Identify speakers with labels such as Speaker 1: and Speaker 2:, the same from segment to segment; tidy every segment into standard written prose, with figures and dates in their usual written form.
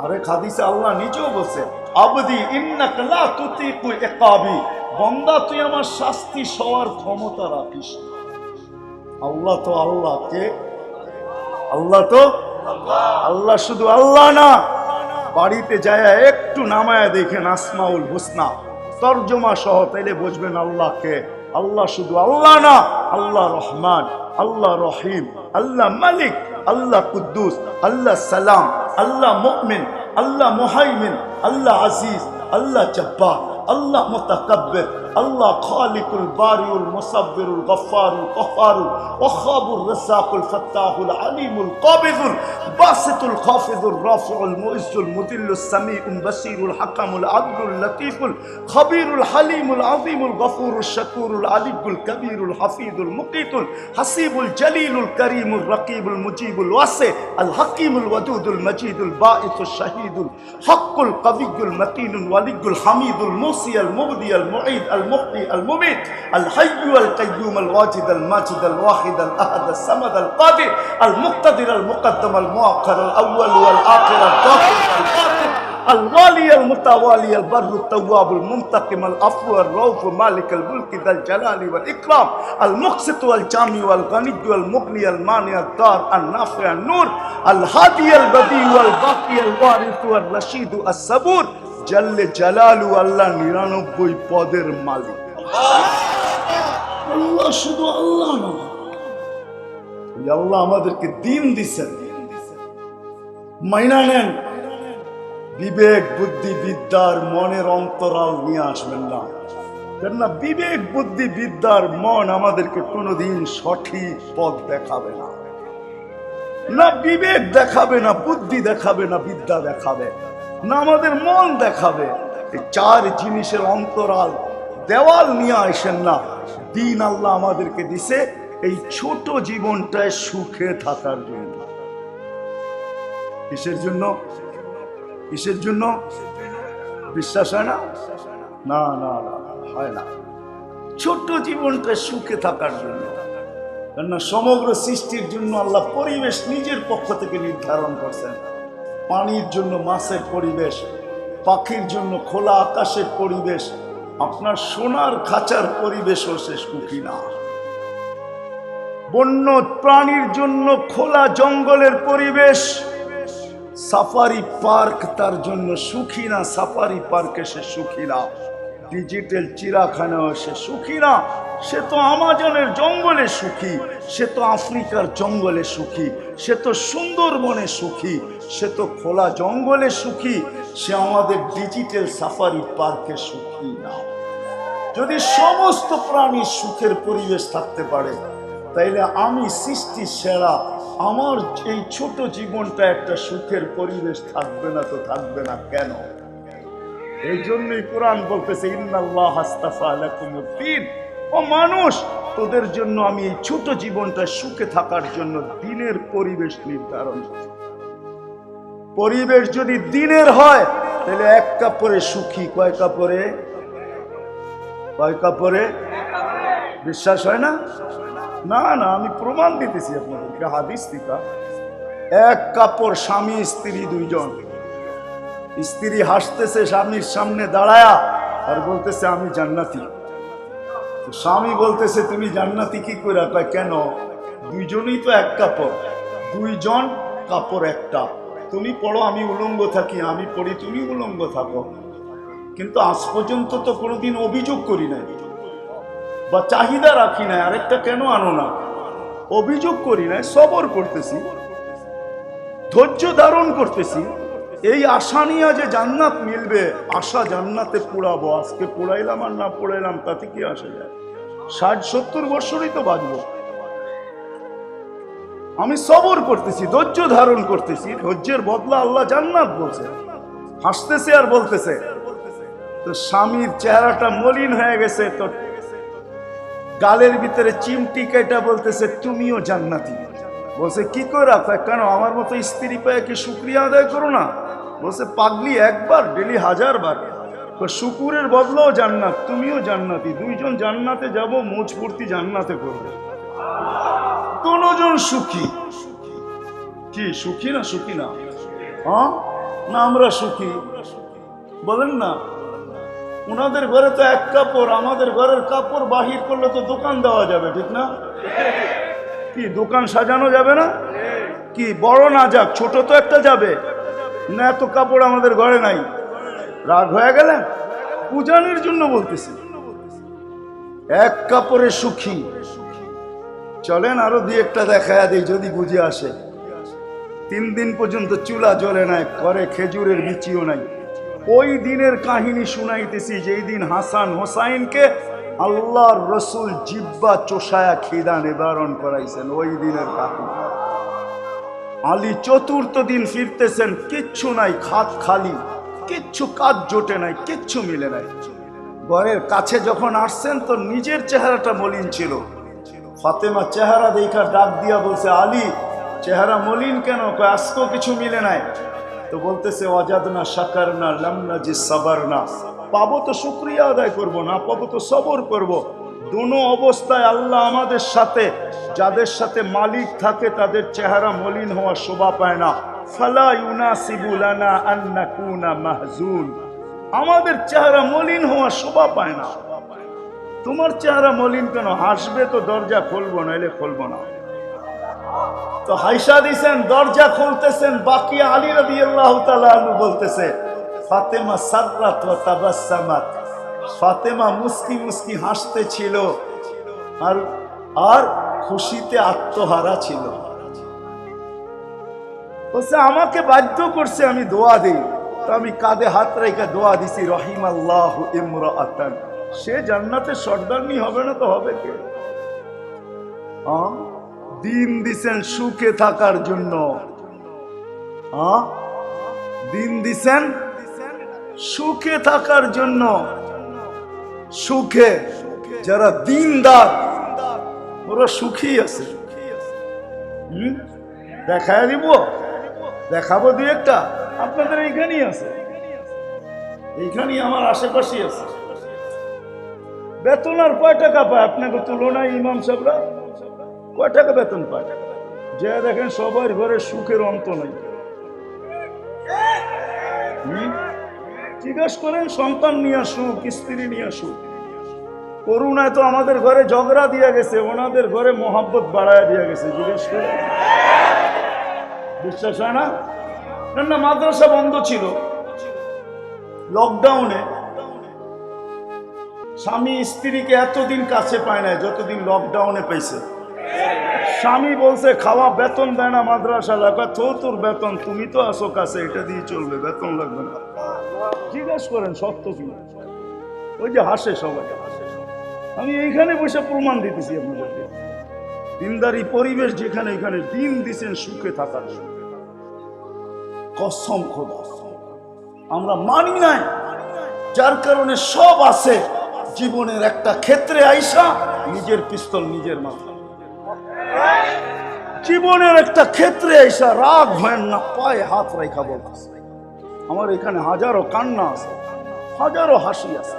Speaker 1: আরে হাদিসে আল্লাহ নিজেও বলছে, আবদি ইন্নাকা লা তুতিকু ইকাবি, বান্দা তুই আমার শাস্তি সওয়ার ক্ষমতা রাখিস। আল্লাহ তো আল্লাহ, কে? আল্লাহ তো আল্লাহ, শুধু আল্লাহ না, বাড়িতে যায় একটু নামায়া দেখেন আসমাউল হুসনা তরজমা সহ, তাইলে বুঝবেন আল্লাহ কে। আল্লাহ শুধু আল্লাহ না, আল্লাহ রহমান, আল্লাহ রহিম, আল্লাহ মালিক, আল্লাহ কুদ্দুস, আল্লাহ সালাম, আল্লাহ মুমিন, আল্লাহ মুহাইমিন, আল্লাহ আজিজ, আল্লাহ জব্বার, আল্লাহ মুতাকাব্বির, আল্লাহ খালিকুল বারিউল মুসাব্বিরুল গফফারুল কহ্হারুল ওয়াহাবুর রাজ্জাকুল ফাত্তাহুল আলিমুল কাবিদুল বাসিতুল খাফিদুর রাফিউল মুইজ্জুল মুদিল্লুস সামিউল বাসিরুল হাকামুল আদলুল লতীফুল খবীরুল হালিমুল আযীমুল গফুরুশ শাকুরুল আলিয়ুল কবীরুল হাফিজুল মুকিতুল হাসিবুল জলিলুল করিমুল রকিবুল মুজিবুল ওয়াসি আল হাকিমুল ওয়াদুদুল মজিদুল বাঈসুশ শাহীদুল হক্কুল কবিয়্যুল মতিনুল ওয়ালিয়ুল হামিদুল মুসি আল মুবদি আল মুঈদ আল মুহয়ি আল মুমীত আল হাইয়্যু আল কাইয়্যুম আল ওয়াজিদ আল মাজিদ আল ওয়াহিদ আল আহাদ আল সামাদ আল কাদির আল মুক্তাদির আল মুকদ্দম আল মুআখ্খার আল আউয়াল ওয়াল আখির আল যাহির আল বাতিন الوالي المتوالي البر التواب المنتقم العفو الرؤوف مالك الملك ذا الجلال والإكرام المقسط والجامع والغني والمغني المانع الدار النافع النور الهادي البديع والباقي الوارث والرشيد الصبور جل جلاله الله 99 পদের মালিক। আল্লাহ শুধু আল্লাহ না, আল্লাহ আমাদেরকে দিন দিয়েছেন, মাইনা নেন। বিবেক বুদ্ধি বিদ্যার মনের অন্তরাল নিয়ে আসবেন না, কেননা বিবেক বুদ্ধি বিদ্যার মন আমাদেরকে কোনোদিন সঠিক পথ দেখাবে না। না বিবেক দেখাবে, না বুদ্ধি দেখাবে, না বিদ্যা দেখাবে, না আমাদের মন দেখাবে। এই চার জিনিসের অন্তরাল দেওয়াল নিয়ে আসেন না। দিন আল্লাহ আমাদেরকে দিছে এই ছোট জীবনটায় সুখে থাকার জন্য। কিসের জন্য? কিসের জন্য? বিশ্বাস হয় না? না না না, হয় না। ছোট জীবনটা সুখে থাকার জন্য, কেননা সমগ্র সৃষ্টির জন্য আল্লাহ পরিবেশ নিজের পক্ষ থেকে নির্ধারণ করছেন। পানির জন্য মাছের পরিবেশ, পাখির জন্য খোলা আকাশের পরিবেশ, আপনার সোনার খাঁচার পরিবেশও সে সুখী না। বন্য প্রাণীর জন্য খোলা জঙ্গলের পরিবেশ, সাফারি পার্ক তার জন্য সুখী না, সাফারি পার্কে সে সুখী না। ডিজিটাল চিড়াখানাও সে সুখী না। সে তো আমাজনের জঙ্গলে সুখী, সে তো আফ্রিকার জঙ্গলে সুখী, সে তো সুন্দরবনে সুখী, সে তো খোলা জঙ্গলে সুখী। সে আমাদের ডিজিটাল সাফারি পার্কে সুখী না। যদি সমস্ত প্রাণীর সুখের পরিবেশ থাকতে পারে, তাইলে আমি সৃষ্টির সেরা, আমার এই ছোট জীবনটা একটা সুখের পরিবেশ থাকবে না তো থাকবে না কেন? এই জন্যই কোরআন বলতেছে, ইন্নাল্লাহ আস্তাফা লাকুমুদ্দিন, ও মানুষ, তোদের জন্য আমি এই ছোট জীবনটা সুখে থাকার জন্য দিনের পরিবেশ নির্ধারণ করি। পরিবেশ যদি দিনের হয়, তাহলে এক কাপড়ে সুখী, কয় কাপড়ে? কয় কাপড়ে? বিশ্বাস হয় না? না না, আমি প্রমাণ দিতেছি আপনাদেরকে হাদিস থেকে। এক কাপড়, স্বামী স্ত্রী দুইজন। স্ত্রী হাসতেছে স্বামীর সামনে দাঁড়ায়া আর বলতেছে আমি জান্নাতি। স্বামী বলতেছে তুমি জান্নাতি কি করে? কয় কেন? দুইজনই তো এক কাপড়, দুইজন কাপড় একটা। তুমি পড়ো আমি উলঙ্গ থাকি, আমি পড়ি তুমি উলঙ্গ থাকো, কিন্তু আজ পর্যন্ত তো কোনোদিন অভিযোগ করি নাই বা চাহিদা রাখি নাই আরেকটা কেন আনো না। অভিযোগ করি নাই, সবর করতেছি, ধৈর্য ধারণ করতেছি। এই আশা নিয়ে যে জান্নাত মিলবে, আশা জান্নাতে পোড়াবো। আজকে পোড়াইলাম আর না পোড়াইলাম তাতে কি আসে যায়? 60-70 বছরই তো বাঁচবো। আমি সবর করতেছি, ধৈর্য ধারণ করতেছি। ধৈর্যের বদলা আল্লাহ জান্নাত বলছে। হাসতেছে আর বলতেছে। তো স্বামীর চেহারাটা মলিন হয়ে গেছে, তো গালের ভিতরে চিমটি কেটে বলতেছে তুমিও জান্নাতি। বলছে কি করে? কেন আমার মতো স্ত্রী পেয়ে কি শুকরিয়া আদায় করো না? বলছে পাগলি, একবার ডেলি 1000 বার। তো শুকুরের বদলাও জান্নাত, তুমিও জান্নাতি, দুইজন জান্নাতে যাব, মোচ পূর্তি জান্নাতে করবে। কোনজন সুখী? কি সুখী না? সুখী না? হ্যাঁ, না আমরা সুখী? বলেন না। ওনাদের ঘরে তো এক কাপড়, আমাদের ঘরের কাপড় বাহির করলে তো দোকান দেওয়া যাবে, ঠিক না? কি দোকান সাজানো যাবে না? কি বড় না যাক, ছোট তো একটা যাবে না? এত কাপড় আমাদের ঘরে নাই, রাগ হয়ে গেলেন? পূজানির জন্য বলতেছি, এক কাপড়ে সুখী। চলেন আরো দুই একটা দেখায় দিই যদি বুঝে আসে। 3 দিন পর্যন্ত চুলা জ্বলে নাই, করে খেজুরের বিচিও নাই। ওই দিনের কাহিনী শুনাইতেছি যেই দিন হাসান হোসাইনকে আল্লাহর রসুল জিব্বা চোষায়া খিদা নিবারণ করাইছেন, ওই দিনের কাহিনী। আলী 4th দিন ফিরতেছেন, কিচ্ছু নাই, খাত খালি, কিচ্ছু কাজ জোটে নাই, কিচ্ছু মিলে নাই। ঘরের কাছে যখন আসছেন তো নিজের চেহারাটা মলিন ছিল। ফাতেমা চেহারা দেখা ডাক দিয়া বলছে, আলী চেহারা মলিন কেন? আজকেও কিছু মিলে নাই। তো বলতেছে, ওয়াজাদনা শাকারনা লাম নাজিদ সাবারনা। পাবো তো শুকরিয়া আদায় করব, না পাবো তো সবর করব। দুনো অবস্থায় আল্লাহ আমাদের সাথে। যাদের সাথে মালিক থাকে তাদের চেহারা মলিন হওয়া শোভা পায় না। ফালা ইউনাসিবু লানা আন নাকুনা মাহজুন। আমাদের চেহারা মলিন হওয়া শোভা পায় না। তোমার চেহারা মলিন কেন? হাসবে তো দরজা খুলবো, নাইলে খুলবো না। তো হাইসা দিছেন, দরজা খুলতেছেন, বাকি আলী রাদিয়াল্লাহু তাআলা আনহু বলতেছে, ফাতেমা সাররাত ওয়া তাবাসসামাত। ফাতেমা মুস্কি মুস্কি হাসতে ছিল আর আর খুশিতে আত্মহারা ছিল। বলছে আমাকে বাধ্য করছে আমি দোয়া দেই, তো আমি কাঁধে হাত রেখে দোয়া দিছি, রহিমাল্লাহু ইমরাআতান। সে জান্নাতের সর্দারনি হবে না তো হবে কে? দিন দিছেন সুখে থাকার জন্য। দিন দিছেন সুখে থাকার জন্য। সুখে যারা দিনদার ওরা সুখী আছে। দেখায় দিব, দেখাবো দুই একটা। আপনাদের এইখানেই আছে, এইখানেই আমার আশেপাশেই আছে। বেতন আর কয় টাকা পায় আপনাকে তুলনায়? ইমাম সাহেবরা কয় টাকা বেতন পায়? যে দেখেন সবার ঘরে সুখের অন্ত নাই। জিজ্ঞাসা করেন, সন্তান নিয়ে সুখ, স্ত্রী নিয়ে সুখ। করুণায় তো আমাদের ঘরে ঝগড়া দিয়া গেছে, ওনাদের ঘরে মোহাব্বত বাড়ায় দিয়া গেছে। জিজ্ঞেস করে, বিশ্বাস হয় না? না, মাদ্রাসা বন্ধ ছিল লকডাউনে। স্বামী স্ত্রীকে এতদিন কাছে পায় না যতদিন লকডাউনে পাইছে। স্বামী বলছে খাওয়া বেতন দেয় না মাদ্রাসা লাগা, তো তোর বেতন, তুমি তো আসো কাছে, এটা দিয়ে চলবে, বেতন লাগবে না। জিজ্ঞাসা করেন সত্য কিনা? ওই যে হাসে সবাই। আমি এইখানে বসে প্রমাণ দিতেছি আপনাদেরকে। দিনদারি পরিবেশ যেখানে, এখানে দিন দিছেন সুখে থাকার জন্য। কসম খোদা আমরা মানি নাই, যার কারণে সব আছে। জীবনের একটা ক্ষেত্রে আইসা নিজের পিস্তল নিজের মাথা। জীবনের একটা ক্ষেত্রে আইসা রাগ হয় না, পায়ে হাত রাখা বলতেছে। আমার এখানে হাজারো কান্না আছে, হাজারো হাসি আছে।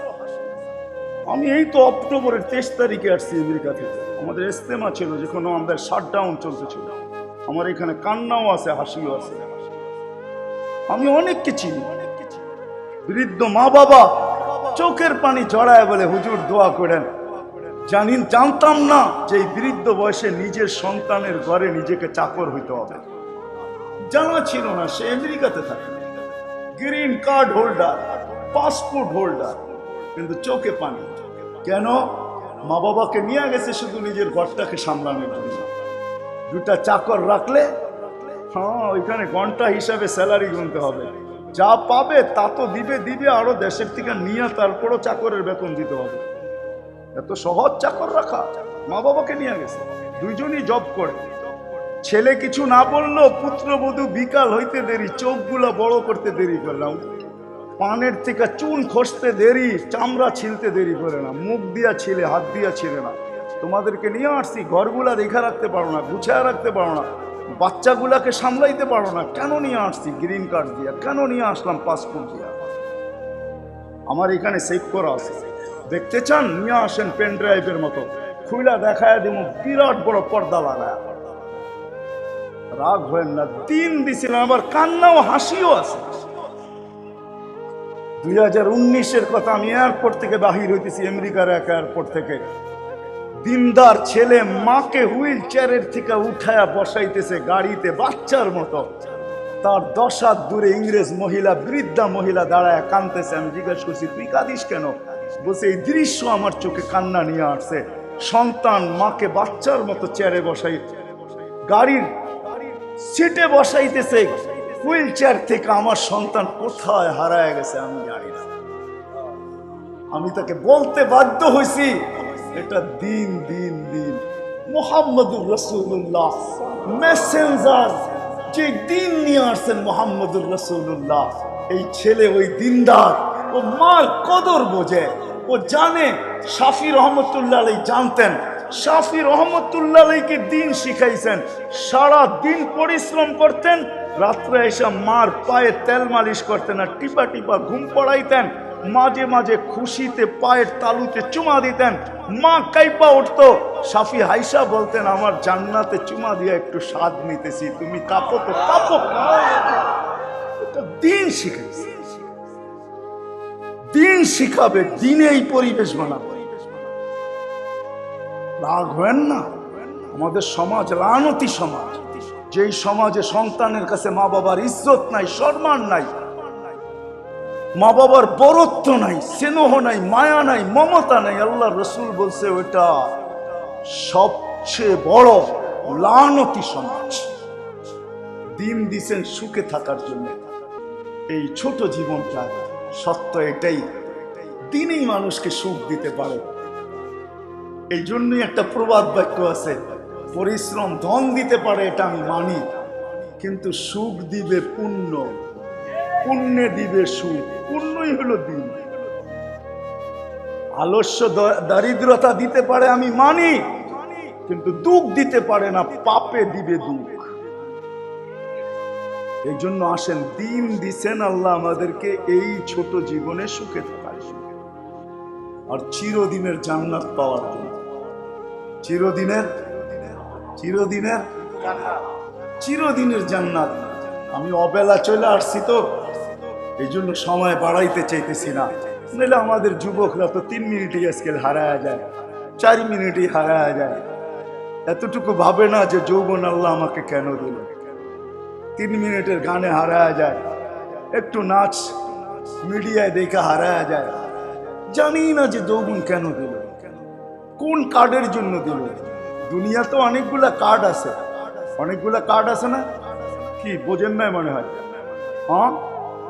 Speaker 1: আমি এই তো অক্টোবরের 23 তারিখে আসছি আমেরিকা থেকে। আমাদের ইস্তেমা ছিল, যখন আমাদের শাটডাউন চলতেছিল। আমার এখানে কান্নাও আছে, হাসিও আছে। আমি অনেককে চিনি। বৃদ্ধ মা বাবা চোখের পানি জড়ায় বলে, হুজুর দোয়া করেন। জানতাম না যে এই বৃদ্ধ বয়সে নিজের সন্তানের ঘরে নিজেকে চাকর হইতে হবে। জানা ছিল না। সে আমেরিকাতে থাকে, green card holder, passport holder, কিন্তু চোখে পানি। কেন? মা বাবাকে নিয়ে গেছে শুধু নিজের ঘরটাকে সামলানোর জন্য। 2টা চাকর রাখলে ওইখানে ঘন্টা হিসাবে স্যালারি গুনতে হবে। যা পাবে তা তো দিবে, আরো দেশের থেকে নিয়ে তারপরও চাকরের বেতন দিতে হবে। এত সহজ চাকর রাখা? মা বাবাকে নিয়ে গেছে, দুইজনই জব করে। ছেলে কিছু না বললো, পুত্রবধূ বিকাল হইতে দেরি, চোখগুলো বড় করতে দেরি করলাম, পানের থেকে চুন খসতে দেরি, চামড়া ছিলতে দেরি করে না, মুখ দিয়া ছিলে, হাত দিয়া ছিলে না। তোমাদেরকে নিয়ে আসছি, ঘরগুলা রেখা রাখতে পারো না, গুছায় রাখতে পারো না, বাচ্চাগুলাকে সামলাইতে পারো না। কেন নিয়ে আসছি? গ্রিন কার্ড দিয়া। কেন নিয়ে আসলাম? পাসপোর্ট দিয়া। আমার এখানে সেভ করা আছে, দেখতে চান নিয়ে আসেন, পেন ড্রাইভের মতো খুইলা দেখায় দিব, বিরাট বড় পর্দা লাগায়। রাগ হয় না, দিন দিছিলাম, আবার কান্নাও হাসিও আছে। 2019-এর কথা, আমি এয়ারপোর্ট থেকে বাহির হইতেছি, আমেরিকার এক এয়ারপোর্ট থেকে। দিনদার ছেলে মাকে হুইল চেয়ারের থেকে উঠায়া বসাইতেছে গাড়িতে বাচ্চার মতো। তার 10 হাত দূরে ইংরেজ মহিলা, বৃদ্ধা মহিলা দাঁড়ায় কাঁদতেছে। আমি জিজ্ঞেস করছি, তুই কাঁদিস কেন? বলছে, এই দৃশ্য আমার চোখে কান্না নিয়ে আসছে। সন্তান মাকে বাচ্চার মতো চেয়ারে বসাই, গাড়ির সিটে বসাইতেছে হুইল চেয়ার থেকে। আমার সন্তান কোথায় হারায় গেছে আমি জানি না। আমি তাকে বলতে বাধ্য হয়েছি, এটা দিন দিন দিন মুহাম্মদুর রাসূলুল্লাহ মেসেঞ্জার যে দিন নিয়ে আসছেন মুহাম্মদুর রাসূলুল্লাহ। এই ছেলে ওই দিনদার, ও মার কদর বোঝে, ও জানে। শাফি রহমতুল্লাহ আলাইহি জানতেন, শাফি রহমতুল্লাহ আলাইহিকে দিন শিখাইছেন। সারা দিন পরিশ্রম করতেন, রাত্রে এসে মার পায়ে তেল মালিশ করতেন আর টিপা টিপা ঘুম পড়াইতেন। মাঝে মাঝে খুশিতে পায়ের তালুতে চুমা দিতেন, মা কাইপা উঠতো। শাফি হাইসা বলতেন, আমার জান্নাতে চুমা দিয়ে একটু স্বাদ নিতেছি, তুমি কাঁপো তো কাঁপো। এটা দিন শিখাইছে, দিন শিখাবে, দিনে এই পরিবেশ বানাবে। রাগ হয় না। আমাদের সমাজ লানতি সমাজ, যেই সমাজে সন্তানের কাছে মা বাবার ইজ্জত নাই, সম্মান নাই, মা বাবার বরত্ব নাই, স্নেহ নাই, মায়া নাই, মমতা নাই। আল্লাহ রসুল বলছে ওইটা সবচেয়ে বড় লানতি সমাজ। দিন দিছেন সুখে থাকার জন্য, এই ছোট জীবনটা সত্য এটাই, দিনই মানুষকে সুখ দিতে পারে। এই জন্যই একটা প্রবাদ বাক্য আছে, পরিশ্রম ধন দিতে পারে, এটা আমি মানি, কিন্তু সুখ দিবে পুণ্য, পুণ্যে দিবে সুখ। পুণ্যই হলো দিন। আলস্য দারিদ্রতা দিতে পারে আমি মানি, কিন্তু দুঃখ দিতে পারে না, পাপে দিবে দুঃখ। এই জন্য আসেন, দিন দিছেন আল্লাহ আমাদেরকে এই ছোট জীবনে সুখে থাকার জন্য আর চিরদিনের জান্নাত পাওয়ার জন্য। চিরদিনের চিরদিনের চিরদিনের জান্নাত। আমি অবেলা চলে আসছি তো, এই জন্য সময় বাড়াইতে চাইতেছি না। নাহলে আমাদের যুবকরা তো 3 মিনিটই আজকাল হারায় যায়, 4 মিনিটই হারায় যায়। এতটুকু ভাবে না যে যৌবন আল্লাহ আমাকে কেন দিল। 3 মিনিটের গানে হারায় যায়, একটু নাচ মিডিয়ায় দেখে হারায় যায়। জানি না যে যৌবন কেন দিল, কোন কার্ডের জন্য দিল। দুনিয়া তো অনেকগুলা কার্ড আছে, অনেকগুলা কার্ড আছে না? কি বোঝেন নাই মনে হয়? হ্যাঁ,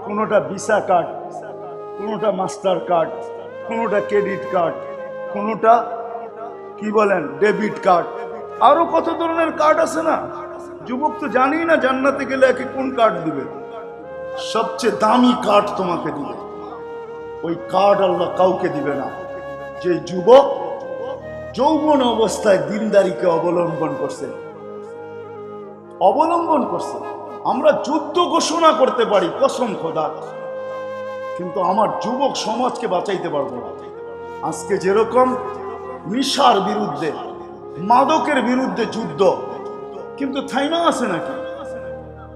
Speaker 1: কোনোটা ভিসা কার্ড, কোনোটা মাস্টার কার্ড, কোনোটা ক্রেডিট কার্ড, কোনোটা কি বলেন ডেবিট কার্ড, আরো কত ধরনের কার্ড আছে না? যুবক তো জানি না জান্নাতে গেলে একে কোন কার্ড দিবে। সবচেয়ে দামি কার্ড তোমাকে দিবে, ওই কার্ড আল্লাহ কাউকে দিবে না। যে যুবক যৌবন অবস্থায় দিনদারিকে অবলম্বন করছে, অবলম্বন করছে। আমরা যুদ্ধ ঘোষণা করতে পারি কসম খোদা, কিন্তু আমার যুবক সমাজকে বাঁচাইতে পারবো না। আজকে যেরকম নিশার বিরুদ্ধে, মাদকের বিরুদ্ধে যুদ্ধ, কিন্তু থাইমা আছে নাকি?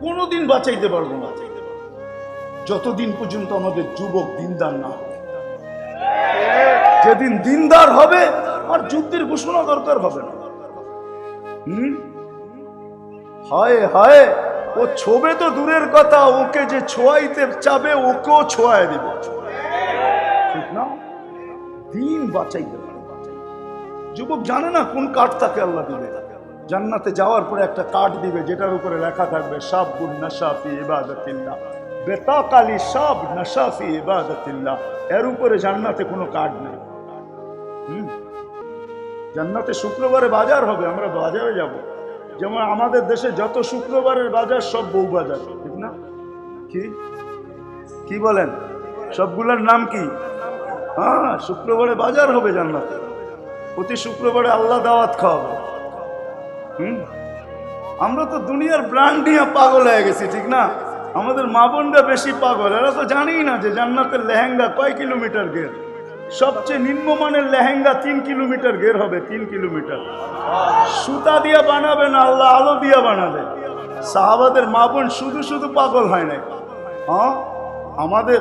Speaker 1: কোনোদিন বাঁচাইতে পারবো না যতদিন পর্যন্ত আমাদের যুবক দিনদার না হবে। যেদিন দিনদার হবে আর যুদ্ধের ঘোষণা দরকার হবে না। হায় হায়, ও ছোবে তো দূরের কথা, ওকে যে ছোঁয়াইতে চাবে ওকেও ছোঁয়ায় দিবে, ঠিক না? দিন বাঁচাইতে পারে। যুবক জানে না কোন কার্ড তাকে আল্লাহ দিবে। জান্নাতে যাওয়ার পরে একটা কার্ড দিবে, যেটার উপরে লেখা থাকবে শাবুন নাশা ফি ইবাদাতিল্লাহ, বেতাকালি শাব নাশা ফি ইবাদাতিল্লাহ। এর উপরে জান্নাতে কোনো কার্ড নেই। জান্নাতে শুক্রবারে বাজার হবে, আমরা বাজারে যাব। যেমন আমাদের দেশে যত শুক্রবারের বাজার সব বউ বাজার, ঠিক না? কি কি বলেন? সবগুলোর নাম কি? হ্যাঁ, শুক্রবারে বাজার হবে জান্নাতে। প্রতি শুক্রবারে আল্লাহ দাওয়াত খাওয়াবে। আমরা তো দুনিয়ার ব্র্যান্ড নিয়ে পাগল হয়ে গেছি, ঠিক না? আমাদের মা বোনরা বেশি পাগল, এরা তো জানেই না যে জান্নাতের লেহেঙ্গা কয় কিলোমিটার গের। সবচেয়ে নিম্নমানের লেহেঙ্গা 3 কিলোমিটার গের হবে, 3 কিলোমিটার। সুতা দিয়া বানাবে না, আল্লাহ আলো দিয়া বানাবে। সাহাবাদের মা বোন শুধু শুধু পাগল হয় নাই। হ্যাঁ, আমাদের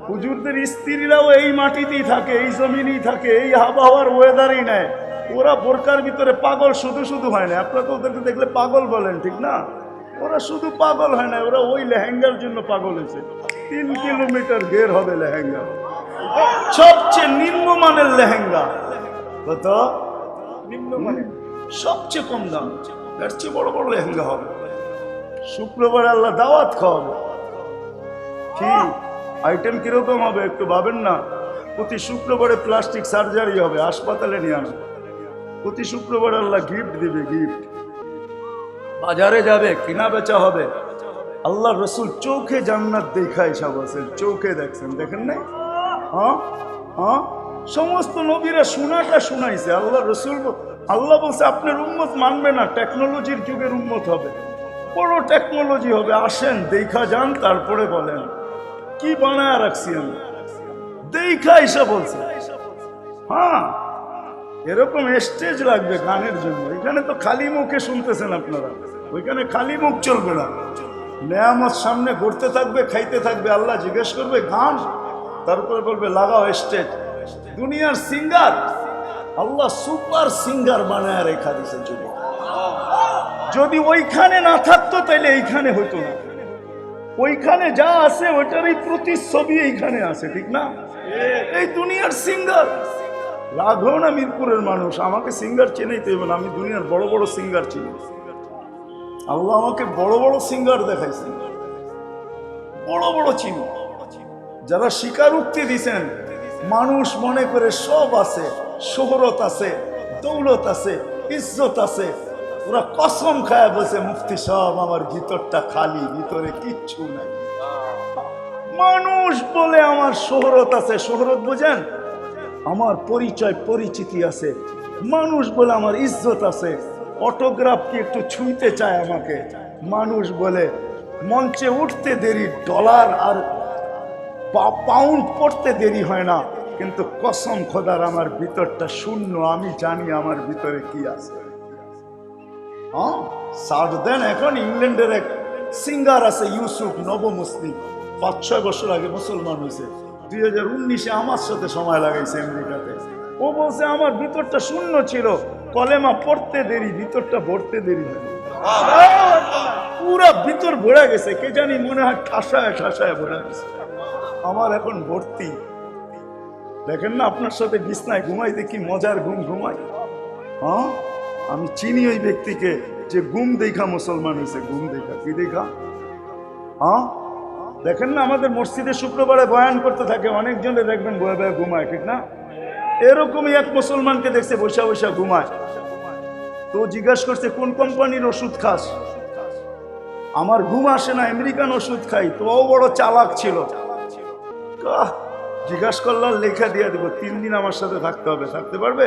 Speaker 1: হুজুরদের স্ত্রীরাও এই মাটিতেই থাকে, এই জমিনেই থাকে, এই আবহাওয়ার ওয়েদারই নেয়। ওরা বোরকার ভিতরে পাগল শুধু শুধু হয় না, আপনারা তো ওদেরকে দেখলে পাগল বলেন, ঠিক না? ওরা শুধু পাগল হয় না, ওরা ওই লেহেঙ্গার জন্য পাগল হয়েছে। 3 কিলোমিটার ঘের হবে লেহেঙ্গা, সবচেয়ে নিম্নমানের লেহেঙ্গা। কত নিম্নমানের? সবচেয়ে কম দাম, এর চেয়ে বড় বড় লেহেঙ্গা হবে। শুক্রবার আল্লাহ দাওয়াত খাওয়াবে। কি আইটেম কিরকম হবে একটু ভাবেন না? প্রতি শুক্রবারে প্লাস্টিক সার্জারি হবে, হাসপাতালে নিয়ে আনা। প্রতি শুক্রবার আল্লাহ গিফট দিবে, গিফট। বাজারে যাবে, কিনা বেচা হবে। আল্লাহ রসুল চোখে জান্নাত দেখায়, সব আছেন চোখে দেখছেন, দেখেন নাই? হ্যাঁ হ্যাঁ, সমস্ত নবীরা শোনাটা শুনাইছে। আল্লাহ রসুল, আল্লাহ বলছে আপনার উম্মত মানবে না, টেকনোলজির যুগের উম্মত হবে, বড় টেকনোলজি হবে, আসেন দেখা যান, তারপরে বলেন কি বানায় রাখছি আমি, দেখা এসে বলছে। হ্যাঁ, এরকম স্টেজ লাগবে গানের জন্য। এখানে তো খালি মুখে শুনতেছেন আপনারা, ওইখানে খালি মুখ চলবে না। নেয়ামত সামনে ঘুরতে থাকবে, খাইতে থাকবে, আল্লাহ জিজ্ঞেস করবে গান, তারপরে বলবে লাগাও স্টেজ। দুনিয়ার সিঙ্গার আল্লাহ সুপার সিঙ্গার বানায় রেখা দিছে যুবক। যদি ওইখানে না থাকতো তাইলে এইখানে হইতো না। ওইখানে যা আছে ওইটারই প্রতিচ্ছবি এইখানে আছে, ঠিক না? এই দুনিয়ার সিঙ্গার। রাঘব না মিরপুরের মানুষ, আমাকে সিঙ্গার চেনাইতে হবে না, আমি দুনিয়ার বড় বড় সিঙ্গার চিনি। আল্লাহ আমাকে বড় বড় সিঙ্গার দেখাইছেন, বড় বড় চিনি। যারা স্বীকারোক্তি দিছেন, মানুষ মনে করে সব আছে, শোহরত আছে, দৌলত আছে, ইজ্জত আছে, ওরা কসম খায় বসে মুফতি সব আমার ভিতরটা খালি, ভিতরে কিচ্ছু নাই। মানুষ বলে আমার শোহরত আছে, শোহরত বোঝেন? আমার পরিচয় পরিচিতি আছে। মানুষ বলে আমার ইজ্জত আছে, অটোগ্রাফ কি একটু ছুঁইতে চায় আমাকে। মানুষ বলে মঞ্চে উঠতে দেরি, ডলার আর পাউন্ড পড়তে দেরি হয় না, কিন্তু কসম খোদার আমার ভিতরটা শূন্য, আমি জানি আমার ভিতরে কি আছে। হ্যাঁ, সার দেন। এখন ইংল্যান্ডের এক সিঙ্গার আছে ইউসুফ, নব মুসলিম, 5-6 বছর আগে মুসলমান হয়েছে, 2019-এ আমার সাথে সময় লাগাইছে আমেরিকাতে। ও বলছে আমার ভিতরটা শূন্য ছিল, কলেমা পড়তে দেরি, ভিতরটা ভরতে দেরি হয়, পুরা ভিতর ভরে গেছে, কে জানি মনে হয় ঠাসায় ঠাসায় ভরে গেছে। আমার এখন ভর্তি। দেখেন না আপনার সাথে বিছনায় ঘুমাইতে কি মজার ঘুম ঘুমাই। হ্যাঁ, আমি চিনি ওই ব্যক্তিকে যে ঘুম দেখা মুসলমান হয়েছে। ঘুম দেখা কি দেখা? হ্যাঁ, দেখেন না আমাদের মসজিদে শুক্রবারে বয়ান করতে থাকে, অনেকজনে দেখবেন বয়ে বয়ে ঘুমায়, ঠিক না? এরকমই এক মুসলমানকে দেখছে বৈশা বৈশা ঘুমায়। তো জিজ্ঞাসা করছে কোন কোম্পানির ওষুধ খাস? আমার ঘুম আসে না, আমেরিকান ওষুধ খাই। তো ও বড় চালাক ছিল, জিজ্ঞাসা করলাম লেখা দিয়ে দেবো, 3 দিন আমার সাথে থাকতে হবে। থাকতে পারবে?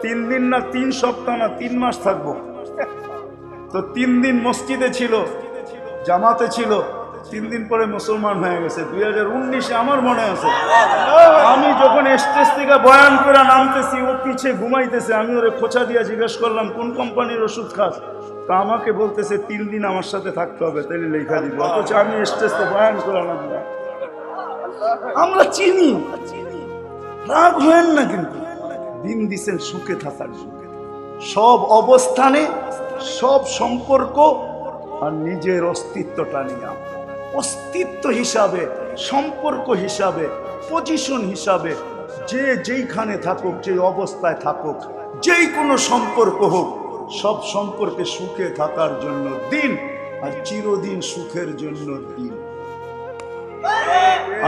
Speaker 1: 3 দিন না 3 সপ্তাহ না 3 মাস থাকবো। তো 3 দিন মসজিদে ছিল, জামাতে ছিল, 3 দিন পরে মুসলমান হয়ে গেছে। 2019-এ আমার মনে আছে, আমি যখন স্টেজ থেকে বয়ান করে নামতেছি, ও পিছে ঘুমাইতেছে। আমি ওরে খোঁচা দিয়ে জিজ্ঞেস করলাম কোন কোম্পানির ওষুধ খাস? তা আমাকে বলতেছে 3 দিন আমার সাথে থাকতে হবে, তাইলে লেখা দিব। অথচ আমি স্টেজে বয়ান করে নামলাম। আমরা চিনি, রাগ হয়েন না, কিন্তু দিন দিছেন সুখে থাকার সুখে, সব অবস্থানে, সব সম্পর্ক আর নিজের অস্তিত্বটা নিয়ে, অস্তিত্ব হিসাবে, সম্পর্ক হিসাবে, পজিশন হিসাবে, যে যেইখানে থাকুক, যে অবস্থায় থাকুক, যেই কোনো সম্পর্ক হোক, সব সম্পর্কে সুখে থাকার জন্য দিন, আর চিরদিন সুখের জন্য দিন।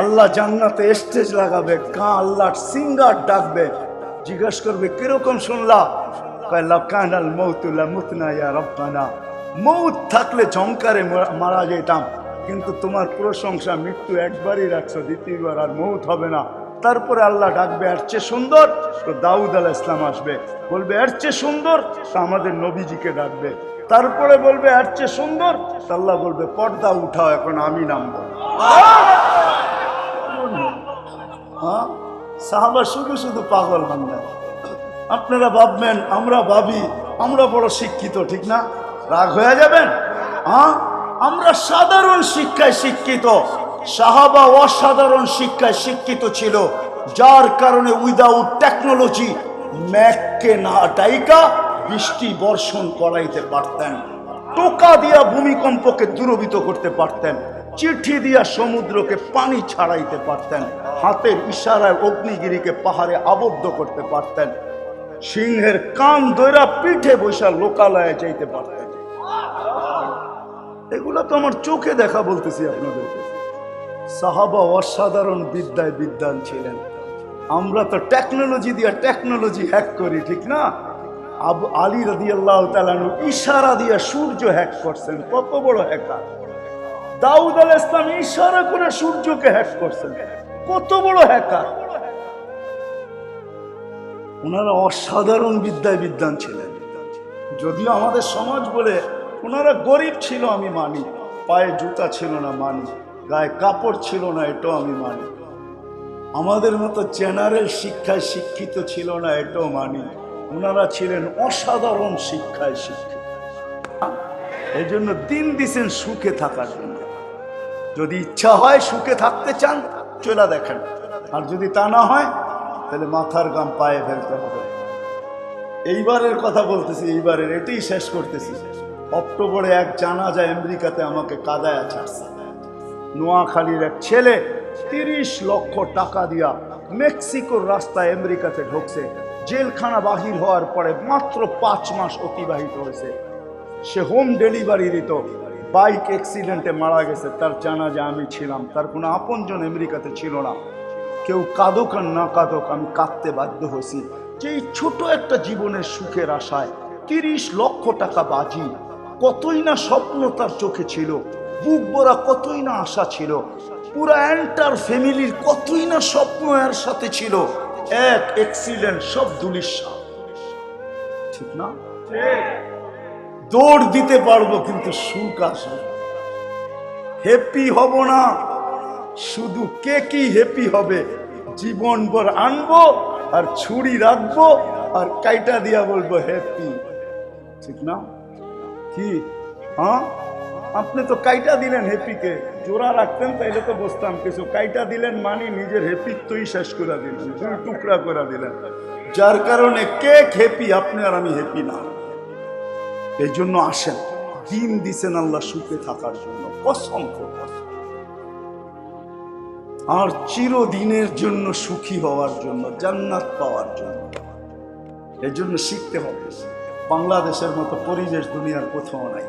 Speaker 1: আল্লাহ জান্নাতে স্টেজ লাগাবে, আল্লাহর সিঙ্গার ডাকবে, জিজ্ঞাসা করবে কিরকম শুনলা? লাকানাল মাউতু লামুতনা ইয়া রাব্বানা, মৌত থাকলে ঝংকারে মারা যেতাম, কিন্তু তোমার প্রশংসা, মৃত্যু একবারই রাখছো, দ্বিতীয়বার আর মৌত হবে না। তারপরে আল্লাহ ডাকবে এর চেয়ে সুন্দর, তো দাউদ আলাইহিস সালাম আসবে, বলবে এর চেয়ে সুন্দর, তা আমাদের নবীজিকে ডাকবে। তারপরে বলবে এর চেয়ে সুন্দর, আল্লাহ বলবে পর্দা উঠাও, এখন আমি নামবো। হ্যাঁ, সাহাবা শুধু শুধু পাগল বান্দা। আপনারা ভাববেন, আমরা ভাবি আমরা বড় শিক্ষিত, ঠিক না? রাগ হয়ে যাবেন। হ্যাঁ, আমরা সাধারণ শিক্ষায় শিক্ষিত, সাহাবা অসাধারণ শিক্ষায় শিক্ষিত ছিল, যার কারণে উইদাউট টেকনোলজি ম্যাককে না ডাইকা বৃষ্টি বর্ষণ করাইতে পারতেন, টোকা দিয়া ভূমিকম্পকে দূরীভূত করতে পারতেন, চিঠি দিয়া সমুদ্রকে পানি ছাড়াইতে পারতেন, হাতের ইশারায় অগ্নিগিরিকে পাহাড়ে আবদ্ধ করতে পারতেন, সিংহের কান দইরা পিঠে বৈশা লোকালয়ে যাইতে পারতেন। এগুলো তো আমার চোখে দেখা বলতেছি আপনাদেরকে। সাহাবা অসাধারণ বিদ্যায় বিদ্বান ছিলেন। আমরা তো টেকনোলজি দিয়ে টেকনোলজি হ্যাক করি, ঠিক না? আবু আলী রাদিয়াল্লাহু তাআলা আনহু ইশারা দিয়ে সূর্য হ্যাক করছেন, কত বড় হ্যাকার। দাউদ আলাইহিস সালাম ইশারা করে সূর্যকে হ্যাক করছেন, কত বড় হ্যাকার। ওনারা অসাধারণ বিদ্যায় বিদ্বান ছিলেন। যদিও আমাদের সমাজ বলে ওনারা গরিব ছিল, আমি মানি, পায়ে জুতা ছিল না মানি, গায়ে কাপড় ছিল না এটাও আমি মানি, আমাদের মতো জেনারেল শিক্ষায় শিক্ষিত ছিল না এটাও মানি। ওনারা ছিলেন অসাধারণ শিক্ষায় শিক্ষিত। এই জন্য দিন দিছেন সুখে থাকার জন্য। যদি ইচ্ছা হয় সুখে থাকতে চান চলে দেখেন, আর যদি তা না হয় তাহলে মাথার গাম পায়ে ফেলতে হবে। এইবারের কথা বলতেছি, এইবারের এটাই শেষ করতেছি। অক্টোবরে এক জানাজা আমেরিকাতে আমাকে কাদায়া ছাড়ছে। নোয়াখালীর এক ছেলে 30 লক্ষ টাকা দিয়া মেক্সিকোর রাস্তায় আমেরিকাতে ঢুকছে। জেলখানা বাহির হওয়ার পরে মাত্র 5 মাস অতিবাহিত হয়েছে। সে হোম ডেলিভারি দিত, বাইক অ্যাক্সিডেন্টে মারা গেছে। তার জানাজা আমি ছিলাম, তার কোনো আপনজন আমেরিকাতে ছিল না। কেউ কাঁদুক আর না কাঁদুক, আমি কাঁদতে বাধ্য হয়েছি যে এই ছোট একটা জীবনের সুখের আশায় 30 লক্ষ টাকা বাজি। কতই না স্বপ্ন তার চোখে ছিল, বুক ভরা কতই না আশা ছিল, পুরা এন্টার ফ্যামিলির কতই না স্বপ্ন এর সাথে ছিল। এক অ্যাক্সিডেন্ট, সব ধুলিস্যা, ঠিক না? দৌড় দিতে পারবো কিন্তু সুখ আসে, হ্যাপি হব না। শুধু কে কি হ্যাপি হবে? জীবন ভর আনবো আর ছুরি রাখবো আর কাইটা দিয়া বলবো হ্যাপি, ঠিক না? কি হ্যাঁ, আপনি তো কাইটা দিলেন হ্যাপিকে, জোড়া রাখতেন তাইলে তো বুঝতাম কিছু। কাইটা দিলেন মানে নিজের হ্যাপিত্বই শেষ করে দিলেন, দুই টুকরা করে দিলেন, যার কারণে কেক হ্যাপি, আপনি আর আমি হ্যাপি না। এই জন্য আসেন, দিন দিছেন আল্লাহ সুখে থাকার জন্য, অসংখ্য, আর চিরদিনের জন্য সুখী হওয়ার জন্য, জান্নাত পাওয়ার জন্য। এই জন্য শিখতে হবে। বাংলাদেশের মতো পরিবেশ দুনিয়ার কোথাও নাই।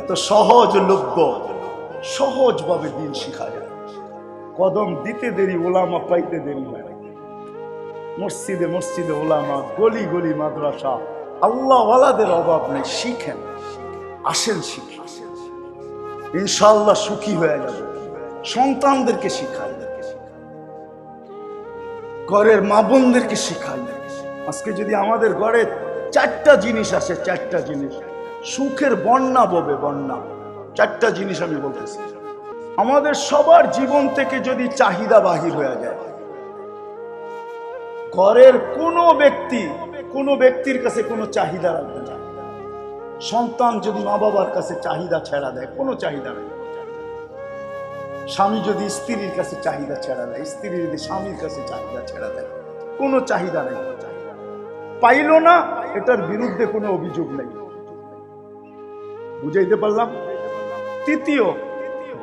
Speaker 1: এত সহজলভ্য, সহজভাবে দিন শিখা যায়। কদম দিতে দেরি, ওলামা পাইতে দেরি হয়। মসজিদে মসজিদে ওলামা, গলি গলি মাদ্রাসা, আল্লাহওয়ালাদের অভাব নেই। শিখেন, আসেন শিখি, ইনশাআল্লাহ সুখী হয়ে যাবে। সন্তানদেরকে শিখাই, ঘরের মা বোনদেরকে শিখাই। আজকে যদি আমাদের ঘরে 4টা জিনিস আসে, 4টা জিনিস সুখের বন্যা ববে, বন্যা। 4টা জিনিস আমি বলতেছি। আমাদের সবার জীবন থেকে যদি চাহিদা বাহির হয়ে যায়, ঘরের কোনো ব্যক্তির কাছে কোনো চাহিদা রাখবে না। সন্তান যদি মা বাবার কাছে চাহিদা ছেড়া দেয়, কোনো চাহিদা নেই। স্বামী যদি স্ত্রীর কাছে চাহিদা ছেড়া দেয়, স্ত্রী যদি স্বামীর কাছে চাহিদা ছেড়া দেয়, কোনো চাহিদা নেই। পাইল না, এটার বিরুদ্ধে কোনো অভিযোগ নেই। বুঝাইতে পারলাম? তৃতীয়,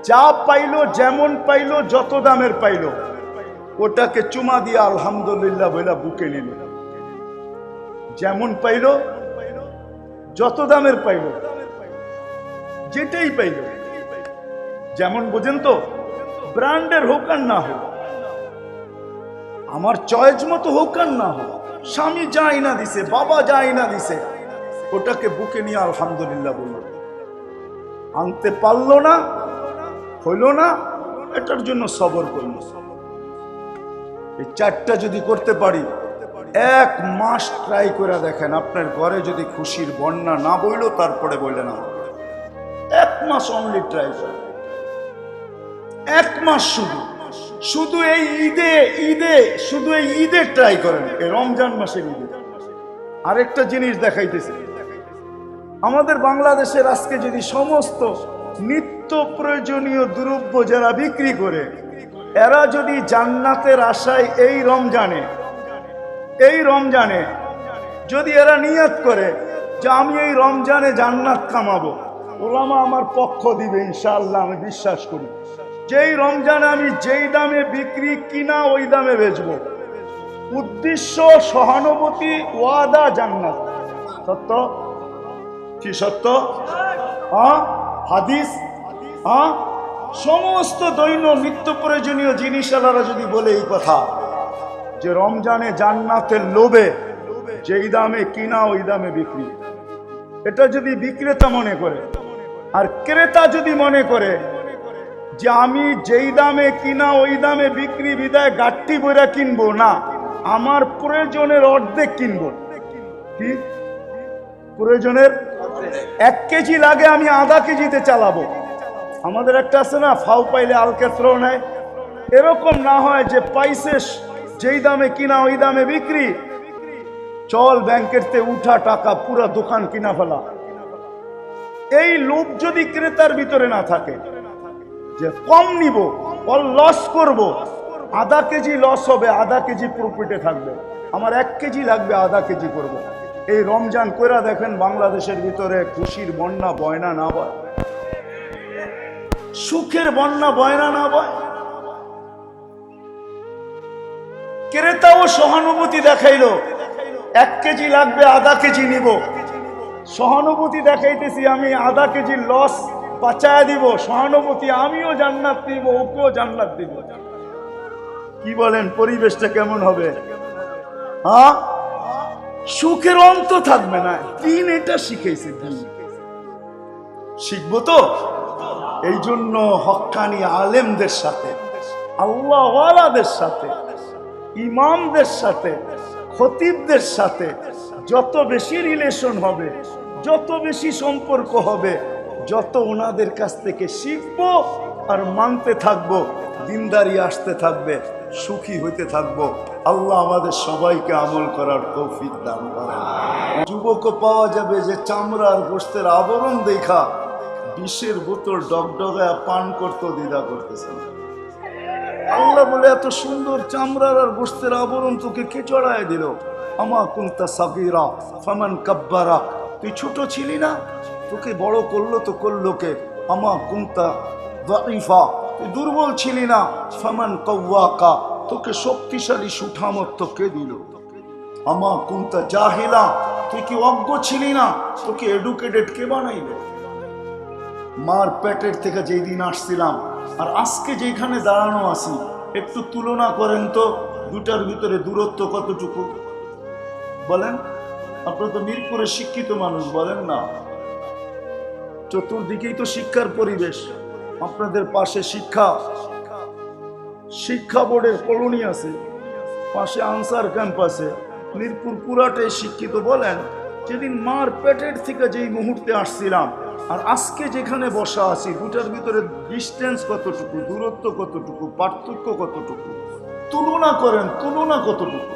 Speaker 1: যা পাইলো, যেমন পাইলো, যত দামের পাইলো, ওটাকে চুমা দিয়ে আলহামদুলিল্লাহ বইলা বুকে নিল। যেমন পাইলো, যত দামের পাইলো, যেটাই পাইলো, যেমন বোঝেন তো, ব্র্যান্ডের হোক আর না হোক, আমার চয়েস মতো হোক আর না হোক, স্বামী যাই না দিছে, বাবা যাই না দিছে, ওটাকে বুকে নিয়ে আলহামদুলিল্লাহ বলল। আনতে পারলো না, হইল না, এটার জন্য সবর করল। এই 4টা যদি করতে পারি, 1 মাস ট্রাই করে দেখেন, আপনার ঘরে যদি খুশির বন্যা না বইল, তারপরে বললেন না, 1 মাস অনলি ট্রাই করে, 1 মাস শুধু এই ঈদে ট্রাই করেন, এই রমজান মাসের ঈদে। আরেকটা জিনিস দেখাইতেছে, আমাদের বাংলাদেশের আজকে যদি সমস্ত নিত্য প্রয়োজনীয় দ্রব্য যারা বিক্রি করে, এরা যদি জান্নাতের আশায় এই রমজানে যদি এরা নিয়ত করে যে আমি এই রমজানে জান্নাত কামাবো, ওলামা আমার পক্ষ দিবে ইনশাআল্লাহ, আমি বিশ্বাস করি। যেই রমজানে আমি যেই দামে বিক্রি কিনা ওই দামে বেচবো, উদ্দেশ্য সহানুভূতি, ওয়াদা জান্নাত। সত্য কি সত্য? হাদিস, সমস্ত দৈন নিত্য প্রয়োজনীয় জিনিস আলারা যদি বলে এই কথা যে রমজানে জান্নাতের লোভে যেই দামে কিনা ওই দামে বিক্রি, এটা যদি বিক্রেতা মনে করে, আর ক্রেতা যদি মনে করে যে আমি যেই দামে কিনা ওই দামে বিক্রি, বিদায় গাঠটি বইরা কিনবো না, আমার প্রয়োজনের অর্ধেক কিনবো। কি প্রয়োজনের 1 কেজি লাগে, আমি আধা কেজিতে চালাবো। আমাদের একটা আছে না, ফাউ পাইলে আলকেত্র নেয়, এরকম না হয় যে পাইছে যেই দামে কিনা ওই দামে বিক্রি, চল ব্যাংকের তে উঠা টাকা পুরা দোকান কিনা ফেলা। এই লোভ যদি ক্রেতার ভিতরে না থাকে যে কম নিব, লস করব, আধা কেজি লস হবে, আধা কেজি প্রফিটে থাকবে, আমার 1 কেজি লাগবে, আধা কেজি করব। এই রমজান কইরা দেখেন বাংলাদেশের ভিতরে খুশির বন্যা বয় না বয়, সুখের বন্যা বয় না বয়। ক্রেতাও সহানুভূতি দেখাইলো, 1 কেজি লাগবে, আধা কেজি নিব, সহানুভূতি দেখাইতেছি, আমি আধা কেজি লস বাঁচায় দিব, সহানুভূতি, আমিও জান্নাত দিব, ওকেও জান্নাত দিব। কি বলেন, পরিবেশটা কেমন হবে? সুখের অন্ত থাকবে না। দিন এটা শিখেছে, দিন শিখবো তো। এই জন্য হক্কানি আলেমদের সাথে, আল্লাহ ওয়ালাদের সাথে, ইমামদের সাথে, খতিবদের সাথে যত বেশি রিলেশন হবে, যত বেশি সম্পর্ক হবে, যত ওনাদের কাছ থেকে শিখবো আর মানতে থাকবো, দিনদারি আসতে থাকবে, সুখী হইতে থাকবো। আল্লাহ আমাদের সবাইকে আমল করার তৌফিক দান করেন। যুবকও পাওয়া যাবে যে চামড়ার গোশতের আবরণ দেখা বিষের বোতল ডগডগায় পান করতে দ্বিধা করতেছে না। আল্লাহ বলে, এত সুন্দর চামড়ার আর গোশতের আবরণ তোকে কে চড়ায় দিল? আমা কুনতা সাগীরা ফামান কাব্বারা, তুই ছোট ছিলি না, তোকে বড় করলো তো করলো কে? আমা কুনতা দাঈফা, তুই দুর্বল ছিলি না, ফামান কাওয়াকা, তোকে শক্তিশালী সুঠামত্ব কে দিল? আমা কুনতা জাহিলা, তুই কি অজ্ঞ ছিলি না, তোকে এডুকেটেড কে বানাইল? মার পেটের থেকে যেই দিন আসছিলাম আর আজকে যেখানে দাঁড়ানো আছি, একটু তুলনা করেন তো, দুটার ভিতরে দূরত্ব কতটুকু বলেন? আপনারা তো মিরপুরে শিক্ষিত মানুষ, বলেন না? চতুর্দিকেই তো শিক্ষার পরিবেশ। আপনাদের পাশে শিক্ষা বোর্ডের কলোনি আছে, পাশে আনসার ক্যাম্প আছে, মিরপুর পুরাটাই শিক্ষিত। বলেন, যেদিন মার পেটের থেকে যেই মুহূর্তে আসছিলাম আর আজকে যেখানে বসা আছি, দুটার ভিতরে ডিস্টেন্স কতটুকু, দূরত্ব কতটুকু, পার্থক্য কতটুকু? তুলনা করেন, তুলনা কতটুকু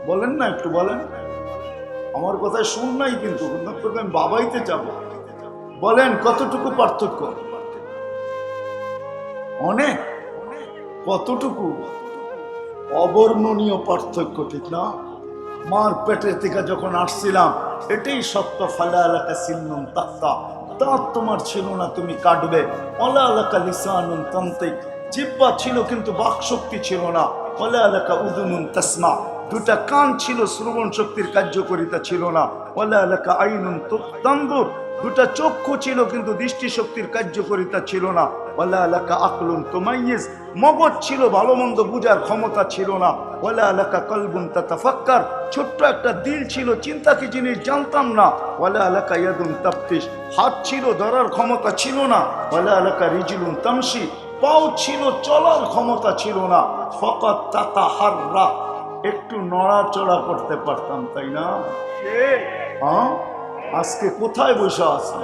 Speaker 1: বলেন না, একটু বলেন। আমার কথায় শুন নাই কিন্তু আমি বাবাইতে যাব। বলেন কতটুকু পার্থক্য? অনেক। কতটুকু? অবর্ণনীয় পার্থক্য, ঠিক না? মার পেটের থেকে যখন আসছিলাম, এটাই সত্য। ফালা আলাকা সিন্নুন তাক্তা, দাঁত তোমার ছিল না, তুমি কাটবে। ওলা আলাকা লিসানুন তান্তিক, জিহ্বা ছিল কিন্তু বাকশক্তি ছিল না। ওলা আলাকা উদুনুন তাসমা, দুটা কান ছিল, শ্রবণ শক্তির কার্যকারিতা ছিল না। ওলা আলাকা আইনুন তানদুর, দুটা চক্ষু ছিল কিন্তু দৃষ্টি শক্তির কার্যকারিতা ছিল না। ওয়ালা আলাকা আকলুন তুমাইয়িজ, মগজ ছিল, ভালো মন্দ বুঝার ক্ষমতা ছিল না। ওয়ালা আলাকা কলবুন তাতাফাক্কার, ছোট্ট একটা দিল ছিল, চিন্তা কি জিনিস জানতাম না। ওয়ালা আলাকা ইয়াদুন তাফতিশ, হাত ছিল, ধরার ক্ষমতা ছিল না। ওয়ালা আলাকা রিজলুন তামশি, পাও ছিল, চলার ক্ষমতা ছিল না। ফাকাত তাতাহাররা, একটু নড়াচড়া করতে পারতাম, তাই না? আজকে কোথায় বসে আছি?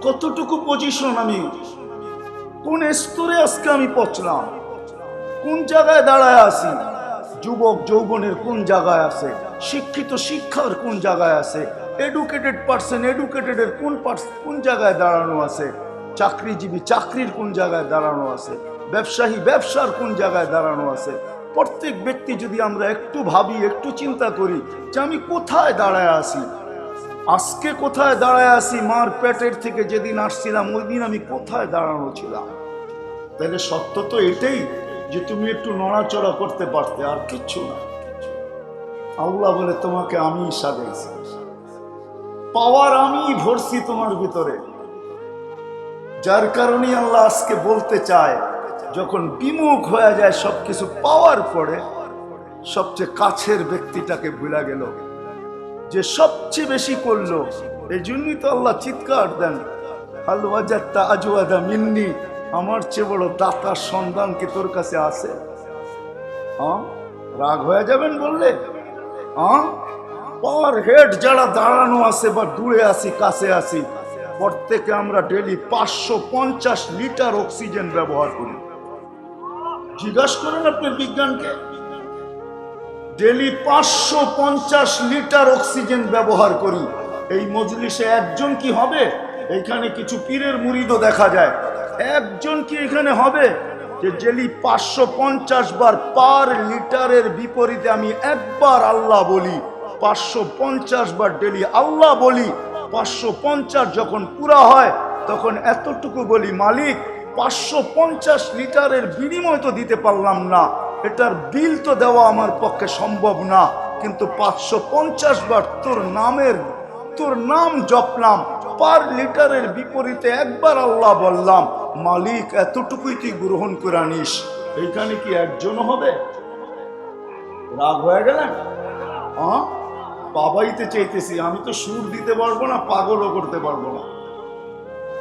Speaker 1: কতটুকু পজিশন, আমি কোন স্তরে আজকে আমি পৌঁছলাম, কোন জায়গায় দাঁড়ায় আছি? যুবক যৌবনের কোন জায়গায় আছে, শিক্ষিত শিক্ষার কোন জায়গায় আছে? এডুকেটেড পার্সন, এডুকেটেডের কোন জায়গায় দাঁড়ানো আছে, চাকরিজীবী চাকরির কোন জায়গায় দাঁড়ানো আছে, ব্যবসায়ী ব্যবসার কোন জায়গায় দাঁড়ানো আছে। প্রত্যেক ব্যক্তি যদি আমরা একটু ভাবি, একটু চিন্তা করি যে আমি কোথায় দাঁড়ায় আছি, আজকে কোথায় দাঁড়ায় আছি, মার পেটের থেকে যেদিন আসছিলাম ওই দিন আমি কোথায় দাঁড়ানো ছিলাম। তাহলে সত্য তো এটাই যে তুমি একটু নড়াচড়া করতে পারতে, আর কিচ্ছু না। আল্লাহ বলে তোমাকে আমি সাজাইছি, পাওয়ার আমি ভরছি তোমার ভিতরে। যার কারণে আল্লাহ আজকে বলতে চায়, যখন বিমুখ হয়ে যায় সবকিছু পাওয়ার পরে, সবচেয়ে কাছের ব্যক্তিটাকে ভুলে গেল, যে সবচেয়ে বেশি করলো। এই জন্যই তো আল্লাহ চিৎকার দেন, হাল ওয়াজাদতা আজওয়াদা মিন্নি, আমার চেয়ে বড় দাতার সন্ধান কি তোর কাছে আছে? হ্যাঁ, রাগ হয়ে যাবেন বললে? হ্যাঁ, পাওয়ার হেড যারা দাঁড়ানো আছে বা দূরে আছি কাছে আছি, প্রত্যেকে আমরা ডেলি 550 লিটার অক্সিজেন ব্যবহার করি। জিজ্ঞাসা করেন আপনার বিজ্ঞানকে, ডেলি 550 লিটার অক্সিজেন ব্যবহার করি। এই মজলিসে একজন কি হবে? এখানে কিছু পীরের মুরিদও দেখা যায়, একজন কি এখানে হবে যে ডেলি 550 বার পার লিটারের বিপরীতে আমি একবার আল্লাহ বলি, 550 বার ডেলি আল্লাহ বলি। 550 যখন পুরা হয় তখন এতটুকু বলি, মালিক 550 লিটারের বিনিময় তো দিতে পারলাম না, এটার বিল তো দেওয়া আমার পক্ষে সম্ভব না, কিন্তু 550 বার তোর নাম জপলাম, পার লিটারের বিপরীতে একবার আল্লাহ বললাম, মালিক এতটুকুই তুই গ্রহণ করে নিস। এইখানে কি একজনও হবে? রাগ হয়ে গেলেন? হ্যাঁ, পাবাইতে চাইতেছি, আমি তো সুর দিতে পারবো না, পাগলও করতে পারবো না,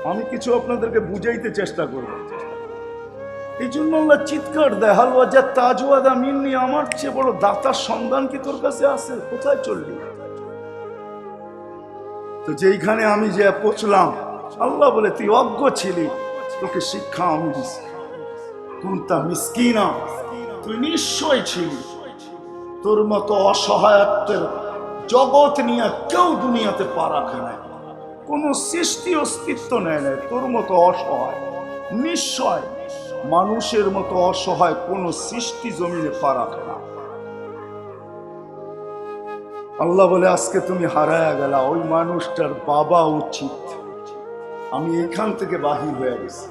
Speaker 1: আমি কিছু আপনাদেরকে বুঝাইতে চেষ্টা করবো। এই জন্য আল্লাহ চিৎকার দেয়, হাল ওয়াজাদতা আজওয়াদা মিন্নি, আমার চেয়ে বড় দাতার সন্ধান কি তোর কাছে আছে? কোথায় চললি? তো যেইখানে আমি যে পৌঁছলাম, আল্লাহ বলে তুই অজ্ঞ ছিলি, তোকে শিক্ষা আমি দিছি। কুনতা মিসকিনা, তুই নিশ্চয় ছিলি। তোর মতো অসহায়ত্বের জগৎ নিয়ে কেউ দুনিয়াতে পা রাখে নাই, কোন সৃষ্টি অস্তিত্ব নেয় নাই তোর মতো অসহায়। নিশ্চয় মানুষের মতো অসহায় কোন সৃষ্টি জমিনে পা রাখে না। আল্লাহ বলে আজকে তুমি হারায়া গেলা, ওই মানুষটার বাবা উচিত। আমি এখান থেকে বাহির হয়ে গেছি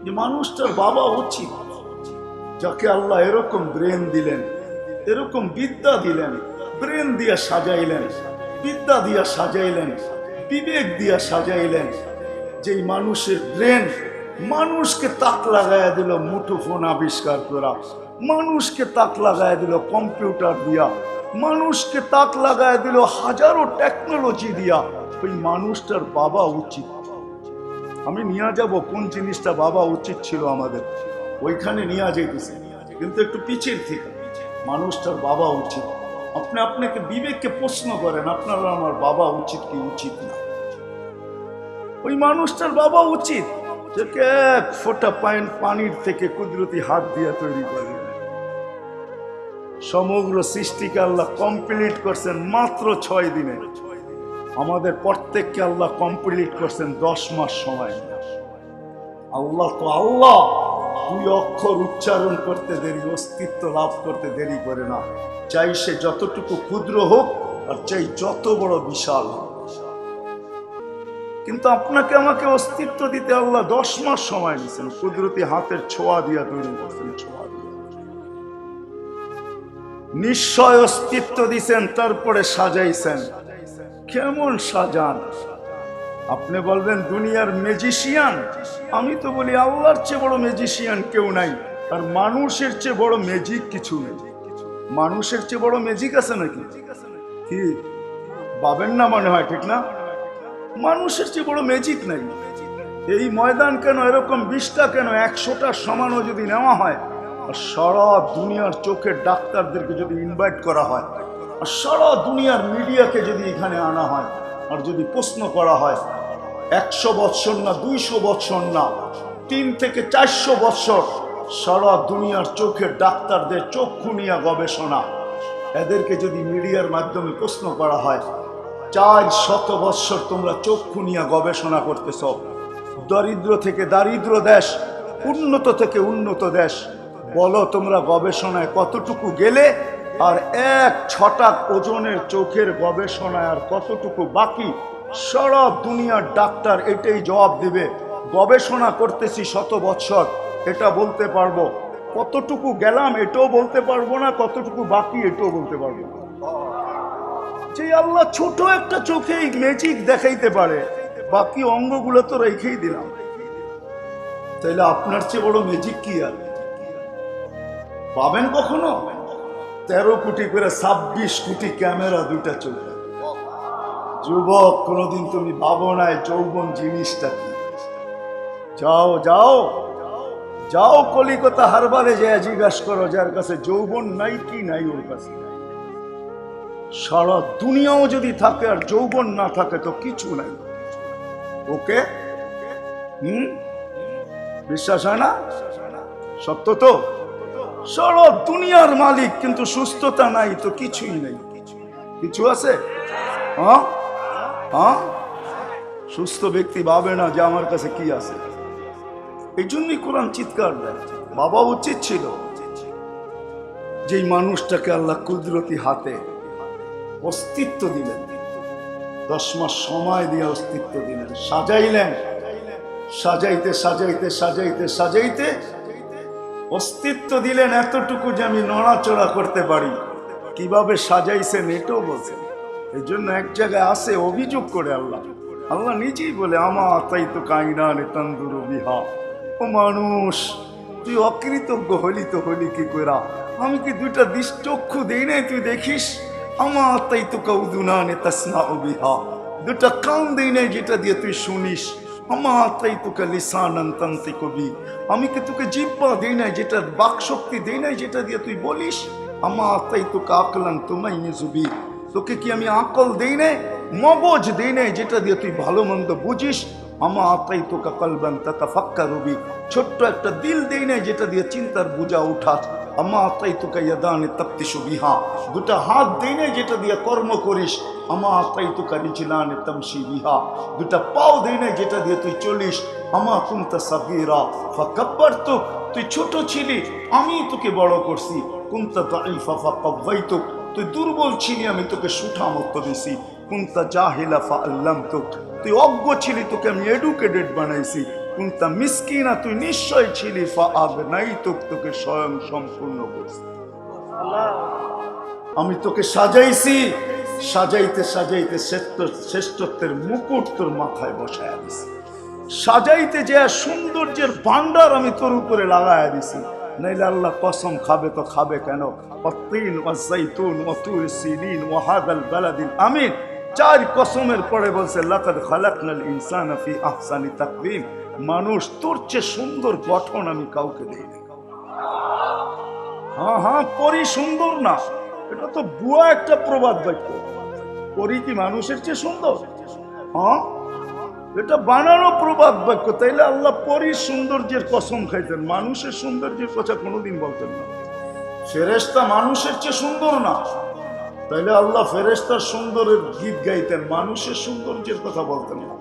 Speaker 1: যে মানুষটার বাবা উচিত, যাকে আল্লাহ এরকম ব্রেন দিলেন, এরকম বিদ্যা দিলেন, ব্রেন দিয়া সাজাইলেন, বিদ্যা দিয়া সাজাইলেন, বিবেক দিয়া সাজাইলেন। যেই মানুষের ব্রেন মানুষকে তাক লাগাইয়া দিল মুঠোফোন আবিষ্কার করা, মানুষকে তাক লাগাইয়া দিল কম্পিউটার দিয়া, মানুষকে তাক লাগাইয়া দিল হাজারো টেকনোলজি দিয়া, ওই মানুষটার বাবা উচিত। আমি নিয়ে যাব কোন জিনিসটা বাবা উচিত ছিল আমাদের, ওইখানে নিয়ে যাইতেছি, কিন্তু একটু পিছের থেকে। মানুষটার বাবা উচিত। আপনি আপনাকে বিবেককে প্রশ্ন করেন, আপনার আমার বাবা উচিত কি উচিত না? ওই মানুষটার বাবা উচিত, যে এক ফোঁটা পানির থেকে কুদরতি হাত দিয়ে তৈরি করে। সমগ্র সৃষ্টিকে আল্লাহ কমপ্লিট করছেন মাত্র 6 দিনে। আমাদের প্রত্যেককে আল্লাহ কমপ্লিট করছেন 10 মাস সময়। আল্লাহ তো আল্লাহ, 2 অক্ষর উচ্চারণ করতে দেরি, অস্তিত্ব লাভ করতে দেরি করে না। চাই সে যতটুকু ক্ষুদ্র হোক আর চাই যত বড় বিশাল হোক, কিন্তু আপনাকে আমাকে অস্তিত্ব দিতে আল্লাহ 10 মাস সময় দিচ্ছেন। কুদরতি হাতের ছোঁয়া দিয়া তৈরি করছেন, ছোঁয়া দিয়া নিশ্চয় অস্তিত্ব দিছেন, তারপরে সাজাইছেন। কেমন সাজান? আপনি বলবেন দুনিয়ার ম্যাজিশিয়ান, আমি তো বলি আল্লাহর চেয়ে বড় ম্যাজিশিয়ান কেউ নাই, আর মানুষের চেয়ে বড় ম্যাজিক কিছু নেই। মানুষের চেয়ে বড় ম্যাজিক আছে নাকি? কি ভাবেন না? মনে হয় ঠিক না? মানুষের চেয়ে বড় ম্যাজিক নাই। এই ময়দান কেন এরকম 20টা কেন 100টার সমানও যদি নেওয়া হয়, আর সারা দুনিয়ার চোখের ডাক্তারদেরকে যদি ইনভাইট করা হয়, আর সারা দুনিয়ার মিডিয়াকে যদি এখানে আনা হয়, আর যদি প্রশ্ন করা হয় 100 বৎসর না 200 বৎসর না 3 থেকে 400 বৎসর, সারা দুনিয়ার চোখের ডাক্তারদের চক্ষু নিয়ে গবেষণা, এদেরকে যদি মিডিয়ার মাধ্যমে প্রশ্ন করা হয়, 400 বৎসর তোমরা চক্ষু নিয়ে গবেষণা করতেছ, দরিদ্র থেকে দারিদ্র দেশ, উন্নত থেকে উন্নত দেশ। বলো তোমরা গবেষণায় কতটুকু গেলে, আর 1 ছটাক ওজনের চোখের গবেষণায় আর কতটুকু বাকি? সারা দুনিয়ার ডাক্তার এটাই জবাব দিবে। গবেষণা করতেছি 100 বৎসর, এটা বলতে পারবো। কতটুকু গেলাম এটাও বলতে পারবো না, কতটুকু বাকি এটাও বলতে পারবো না। যে আল্লাহ ছোট একটা চোখে ম্যাজিক দেখাইতে পারে, বাকি অঙ্গগুলো তো রেখেই দিলাম। তাইলে আপনার চেয়ে বড় ম্যাজিক কি আর পাবেন কখনো? 13 কোটি করে 26 কোটি ক্যামেরা, 2টা চোখ। যুবক, কোনোদিন তুমি ভাবো নাই যৌবন জিনিসটা কি? যাও যাও যাও কলিকাতা হারবারে যায় জিজ্ঞাসা করো, যার কাছে যৌবন নাই কি নাই, ওর কাছে সারা দুনিয়াও যদি থাকে আর যৌবন না থাকে তো কিছু নাই। ওকে বিশ্বাস হয় না? সত্য তো? সারা দুনিয়ার মালিক, কিন্তু সুস্থতা নাই তো কিছুই নাই। কিছু আছে? হ্যাঁ হ্যাঁ, সুস্থ ব্যক্তি ভাবে না যে আমার কাছে কি আছে। এই জন্যই কোরআন চিৎকার দেয়। বাবা উচিত ছিল যেই মানুষটাকে আল্লাহ কুদরতি হাতে অস্তিত্ব দিলেন, 10 মাস সময় দিয়ে অস্তিত্ব দিলেন, সাজাইলেন, সাজাইতে সাজাইতে সাজাইতে সাজাইতে অস্তিত্ব দিলেন এতটুকু যে আমি নড়াচড়া করতে পারি। কিভাবে সাজাইছেন এটাও বলছেন। এই জন্য এক জায়গায় আসে অভিযোগ করে আল্লাহ, আল্লাহ নিজেই বলে, আমা তাই তো কাইনানে তন্দুরু বিহা। ও মানুষ, তুই অকৃতজ্ঞ হলি তো হলি কি কইরা? আমি কি 2টা চক্ষু দেই নাই তুই দেখিস? আমা তাই তো কাউদুনানে তাসনা বিহা, 2টা কান দেই নাই যেটা দিয়ে তুই শুনিস। আমা তাই তো লিসানান তানতিকু বি, আমি কি তোকে জিহ্বা দেই নাই, যেটা বাক শক্তি দেই নাই যেটা দিয়ে তুই বলিস? আমা তাই তো আকলান তুমাইয়িজু বি, তোকে কি আমি আকল দেই নাই, মগজ দেই নাই যেটা দিয়ে তুই ভালো মন্দ বুঝিস? আমা তাই তো কলবান তাতাফাক্কারু বি, ছোট্ট একটা দিল দেই নাই যেটা দিয়ে চিন্তার বোঝা উঠাস। আমা তাই তো ইয়াদানে তাফতিশু বিহা, 2টা হাত দেই নাই যেটা দিয়ে কর্ম করিস। আমা তাই তো রিজলানে তামশি বিহা, 2টা পাও দেই নাই যেটা দিয়ে তুই চলিস। আমা কুনতা সাগীরা ফাকাব্বারতু, তুই ছোট ছিলি আমি তোকে বড় করছি। কুনতা দাঈফা ফাকাওয়াইতুক, তুই দুর্বল ছিলি আমি তোকে সুঠামত্ব দিছি। কুনতা জাহিলা ফাআল্লামতুক, তুই অজ্ঞ ছিলি তোকে আমি এডুকেটেড বানাইছি। কুনতা মিসকিনা, তুই নিশ্চয় ছিলি ফাআগনাইতুক, তোকে স্বয়ং সম্পূর্ণ করছি। আমি তোকে সাজাইছি, সাজাইতে সাজাইতে শ্রেষ্ঠত্বের মুকুট তোর মাথায় বসায় দিছি। সাজাইতে যে সৌন্দর্যের ভান্ডার আমি তোর উপরে লাগাইয়া দিছি। নাইলে আল্লাহ কসম খাবে তো খাবে কেন? অত্তিন ওয়াজ্জাইতুন ওয়া তুর সিনিন ওয়া হাদাল বালাদিল আমিন, 4 কসমের পরে বলছে লাকাদ খালাকনাল ইনসানা ফি আহসানি তাকওয়িম, মানুষ তোর চেয়ে সুন্দর গঠন আমি কাউকে দেই না। হ্যাঁ হ্যাঁ, পরি সুন্দর না, এটা তো বুয়া একটা প্রবাদ বাক্য। পরি কি মানুষের চেয়ে সুন্দর? হ্যাঁ, এটা বানানো প্রবাদ বাক্য। তাইলে আল্লাহ পরির সৌন্দর্যের কসম খাইতেন, মানুষের সৌন্দর্যের কথা কোনোদিন বলতেন না। ফেরেশতা মানুষের চেয়ে সুন্দর না, তাইলে আল্লাহ ফেরেশতার সুন্দরের গীত গাইতেন, মানুষের সৌন্দর্যের কথা বলতেন না।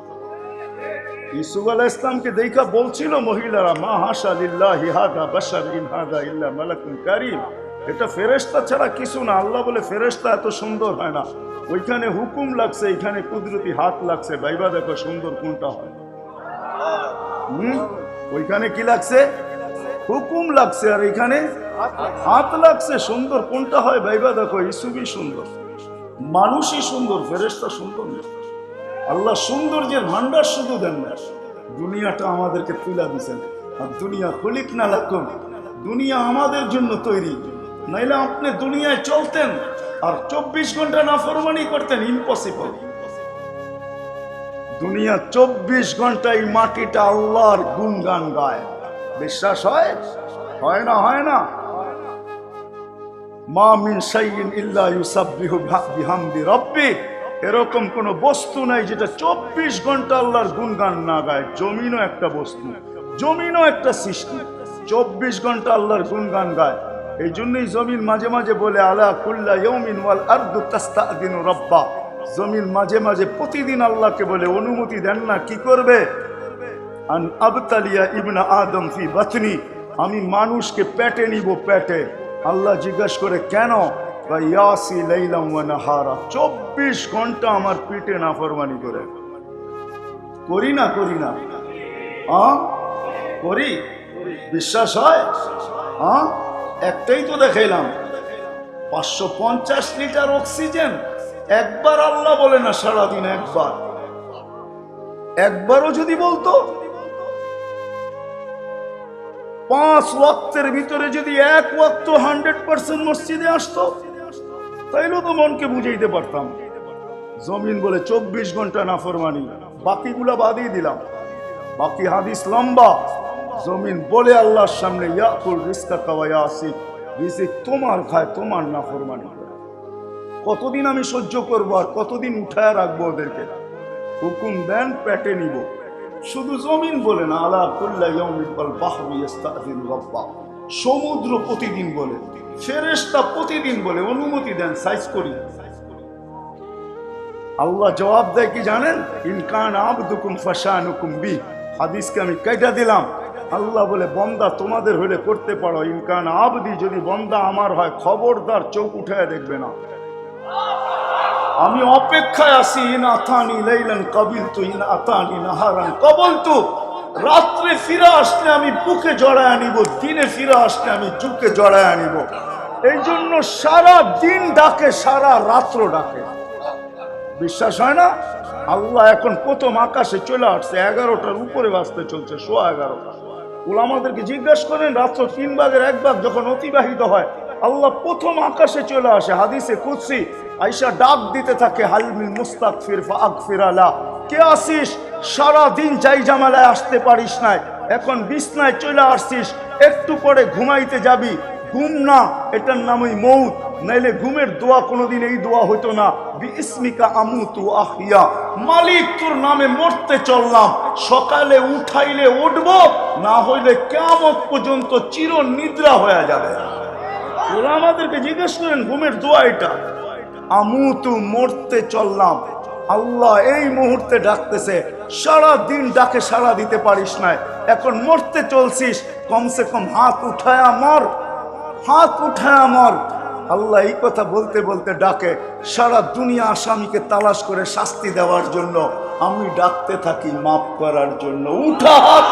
Speaker 1: ইউসুফ আলাইহিস সালামকে দেখা বলছিল মহিলারা, মা হাশা লিল্লাহি হাদা বাশার ইন হাদা ইল্লা মালাকুন কারীম, এটা ফেরেশতা ছাড়া কিছু না। আল্লাহ বলে ফেরেশতা এত সুন্দর হয় না। ওইখানে হুকুম লাগছে, এখানে কুদরতি হাত লাগছে, ভাইবা দেখো সুন্দর কোনটা হয়। ওইখানে কি লাগছে? হুকুম লাগছে, আর এখানে হাত লাগছে। সুন্দর কোনটা হয় ভাইবা দেখো। ইউসুফই সুন্দর, মানুষই সুন্দর, ফেরেশতা সুন্দর না। আল্লাহ সৌন্দর্যের ভান্ডার শুধু দেন না, দুনিয়াটা আমাদেরকে তুলে দিচ্ছেন। আর দুনিয়া খুলিকনা লাকুম, দুনিয়া আমাদের জন্য তৈরি। নাইলে আপনি দুনিয়ায় চলতেন আর 24 ঘন্টা নাফরমানি করতেন, ইম্পসিবল। দুনিয়া 24 ঘন্টা এই মাটিটা আল্লাহর গুণগান গায়। বিশ্বাস হয়? হয় না? হয় না? মা মিন শাইইন ইল্লা ইউসাব্বিহু বিহামদি রাব্বি, এরকম কোন বস্তু নাই যেটা 24 ঘন্টা আল্লাহর গুণগান না গায়। জমিনও একটা বস্তু, জমিনও একটা সৃষ্টি, 24 ঘন্টা আল্লাহর গুণগান গায়। এই জন্যই জমিন মাঝে মাঝে বলে আলা কুল্লা ইয়াউমিন ওয়াল আরদু তাস্তাদিনু রাব্বা, জমিন মাঝে মাঝে প্রতিদিন আল্লাহকে বলে, অনুমতি দেন না, কি করবে? আন আবতালিয়া ইবনা আদম ফি বাতনি, আমি মানুষকে পেটে নিব, পেটে। আল্লাহ জিজ্ঞাসা করে, কেন? ইয়াসি লাইলাম ওয়া নাহারা, 24 ঘন্টা আমার পিঠে নাফরমানি করে। করি না করি না? করি? বিশ্বাস হয়? একটাই তো দেখাইলাম, 550 লিটার অক্সিজেন। একবার আল্লাহ বলে না সারাদিন, একবারও যদি বলতো, 5 ওয়াক্তের ভিতরে যদি 1 ওয়াক্ত 100% মসজিদে আসতো, তাইলেও তো মনকে বুঝাইতে পারতাম। জমিন বলে 24 ঘন্টা নাফরমানি, বাকিগুলা বাদই দিলাম, বাকি হাদিস লম্বা। জমিন বলে আল্লাহর সামনে, ইয়াকুল রিজকাকা ওয়া ইয়াসিক, রিজিক তোমার খায়, তোমার নাফরমানি করে। কতদিন আমি সহ্য করবো, আর কতদিন উঠায় রাখবো ওদেরকে? হুকুম দেন, পেটে নিব। শুধু জমিন বলে না, আলা কুল্লা ইয়াউমিন ওয়াল বাহরু ইস্তাযিনু রাব্বা, সমুদ্র প্রতিদিন বলে, ফেরেশতা প্রতিদিন বলে, অনুমতি দেন, সাইজ করি। আল্লাহ জবাব দেয় কি জানেন? ইন কান আবদুকুম ফাশানুকুম বি, হাদিসকে আমি কাইটা দিলাম। আল্লাহ বলে, বন্দা তোমাদের হলে করতে পারো, ইন কান আবদি, যদি বন্দা আমার হয়, খবরদার চোখ উঠায় দেখবে না। আমি অপেক্ষায় আছি, ইন আতানি লাইলান কাবিলতু, ইন আতানি নাহারান কবলতু। রাত্রে ফিরে আসলে আমি বুকে জড়ায় নিব, দিনে ফিরে আসলে আমি চুকে জড়ায় নিব। এই জন্য সারা দিন ডাকে, সারা রাত্র ডাকে। বিশ্বাস হয় না? আল্লাহ এখন প্রথম আকাশে চলে আসছে, 11টার উপরে বাজতে চলছে, 11:15। ওলামাদেরকে জিজ্ঞাসা করেন, রাত্র 3 ভাগের 1 ভাগ যখন অতিবাহিত হয়, আল্লাহ প্রথম আকাশে চলে আসে। হাদিসে কুদসি, আয়েশা ডাক দিতে থাকে, হালমিল মুস্তাগফির ফাগফির আলা, কে আসিস? সারা দিন যাই জামালায় আসতে পারিস নাই, এখন বিছনায় চলে আসছিস, একটু পরে ঘুমাইতে যাবি। ঘুম না, এটার নামই মউত। নাইলে ঘুমের দোয়া কোনোদিন এই দোয়া হইতো না, বিইসমিকা আমুতু আহিয়া, মালিক তোর নামে মরতে চললাম, সকালে উঠাইলে উঠবো, না হইলে কিয়ামত পর্যন্ত চির নিদ্রা হয়ে যাবে। ওরা আমাদেরকে জিজ্ঞেস করেন, ঘুমের দোয়া এটা, আমুতু, মরতে চললাম। আল্লাহ এই মুহূর্তে ডাকতেছে, সারা দিন ডাকে সারা দিতে পারিস না, এখন মরতে চলছিস, কমসে কম হাত উঠায় মর, হাত উঠায় মর। আল্লাহ এই কথা বলতে বলতে ডাকে, সারা দুনিয়া আসামিকে তালাশ করে শাস্তি দেওয়ার জন্য, আমি ডাকতে থাকি মাফ করার জন্য। উঠা হাত।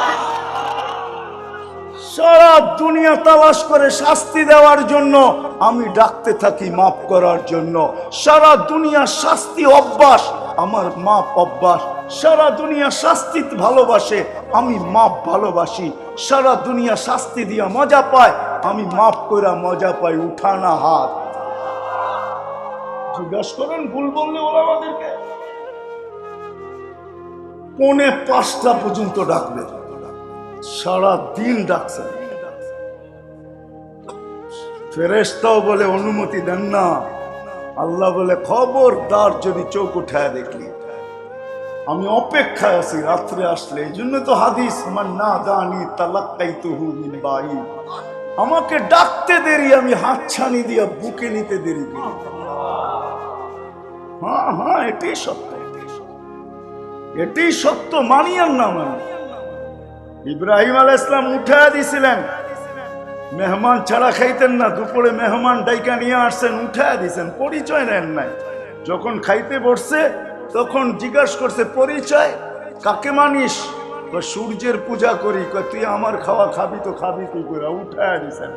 Speaker 1: সারা দুনিয়া তালাশ করে শাস্তি দেওয়ার জন্য, আমি ডাকতে থাকি মাফ করার জন্য। সারা দুনিয়া শাস্তি অভ্যাস, আমার মাপ অভ্যাস। সারা দুনিয়া শাস্তি ভালোবাসে, আমি মাপ ভালোবাসি। সারা দুনিয়া শাস্তি দিয়া মজা পায়, আমি মাপ করে মজা পাই। উঠানা হাত। জিজ্ঞাসা করেন, ভুল বললে ওরা আমাদেরকে 4:45 পর্যন্ত ডাকবে, সারা দিন ডাকছে। ফেরেশতাও বলে অনুমতি দেন না। আল্লাহ বলে, খবরদার যদি চোখ উঠায় দেখলি। আমি অপেক্ষায় আছি রাত্রে আসলে। এই জন্য তো হাদিস, মান নাদানি তালাক্কাইতুহু মিন বাঈদ, আমাকে ডাকতে দেরি, আমি হাতছানি দিয়া বুকে নিতে দেরি করি। হ্যাঁ, এটাই সত্য, এটাই সত্য, মানি আর না মানি। ইব্রাহিম আলাইহিস সালাম উঠায় দিছিলেন, মেহমান ছাড়া খাইতেন না। দুপুরে মেহমান ডাইকা নিয়ে আসছেন, উঠায় দিছেন, পরিচয় নেন নাই। যখন খাইতে বসছে তখন জিজ্ঞাসা করছে, পরিচয় কাকে মানিস? সূর্যের পূজা করি। তুই আমার খাওয়া খাবি তো খাবি কি করে? উঠায় দিছেন,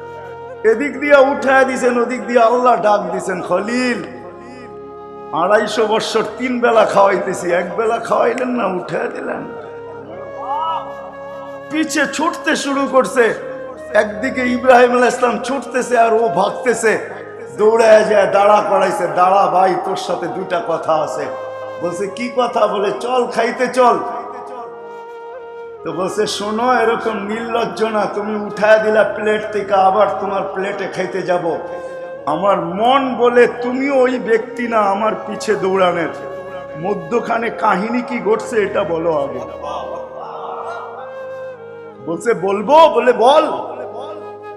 Speaker 1: এদিক দিয়া উঠায় দিছেন, ওদিক দিয়ে আল্লাহ ডাক দিছেন, খলিল 250 বছর 3 বেলা খাওয়াইতেছি, 1 বেলা খাওয়াইলেন না, উঠায় দিলেন। পিছে ছুটতে শুরু করছে। একদিকে ইব্রাহিম আলাইহিস সালাম ছুটতেছে আর ও ভাগতেছে। দৌড়ায় যায়, দাঁড়া করাইছে, দাঁড়া ভাই, তোর সাথে 2টা কথা আছে। বলছে, কি কথা? বলে, চল খাইতে চল। তো বলছে, শোনো, এরকম নির্লজ্জ না, তুমি উঠায় দিলা প্লেট থেকে, আবার তোমার প্লেটে খাইতে যাব। আমার মন বলে তুমি ওই ব্যক্তি না আমার পিছে দৌড়ানের। মধ্যখানে কাহিনী কি ঘটছে এটা বলো আগে। বলছে, বলবো? বলে, বল।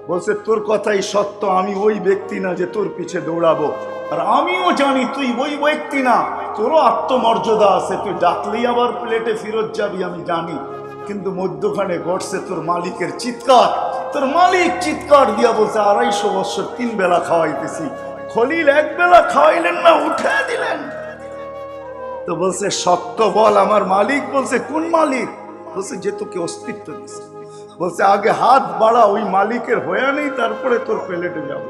Speaker 1: বলছে, তোর কথাই সত্য, আমি ওই ব্যক্তি না যে তোর পিছে দৌড়াবো, আর আমিও জানি তুই ওই ব্যক্তি না। তোরও আত্মমর্যাদা আছে, তুই ডাকলেই আবার প্লেটে ফেরত যাবি আমি জানি, কিন্তু মধ্যখানে ঘটছে তোর মালিকের চিৎকার। তোর মালিক চিৎকার দিয়া বলছে 250 বছর 3 বেলা খাওয়াইতেছি, খলিল 1 বেলা খাওয়াইলেন না, উঠে দিলেন। তো বলছে সত্য বল আমার মালিক। বলছে কোন মালিক? বলছে যে তোকে অস্তিত্ব দিচ্ছে। বলছে আগে হাত বাড়া, ওই মালিকের হয়ে নেই, তারপরে তোর প্লেটে যাব।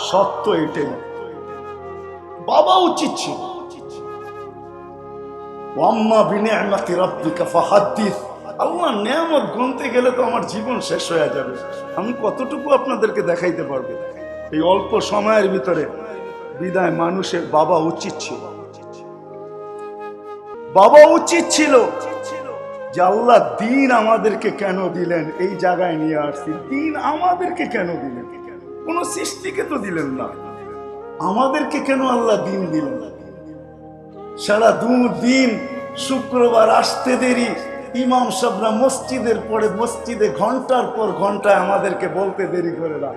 Speaker 1: সত্য এটাই। বাবা উচিত ছিল। ওয়াম্মা বিনিআমাতি রাব্বিকা ফাহাদ্দিস। আল্লাহর নিয়ামত গুনতে গেলে তো আমার জীবন শেষ হয়ে যাবে। আমি কতটুকু আপনাদেরকে দেখাইতে পারবো এই অল্প সময়ের ভিতরে। বিদায় মানুষের বাবা উচিত ছিল, বাবা উচিত ছিল যে আল্লাহ দিন আমাদেরকে কেন দিলেন, এই জায়গায় নিয়ে আসছি, দিন আমাদেরকে কেন দিলেন? কোন সৃষ্টিকে তো দিলেন না, আমাদেরকে কেন আল্লাহ দিন দিলেন? সারা দিন শুক্রবার আসতে দেরি, ইমাম সাহেবরা মসজিদের পরে মসজিদে ঘন্টার পর ঘন্টা আমাদেরকে বলতে দেরি করে না,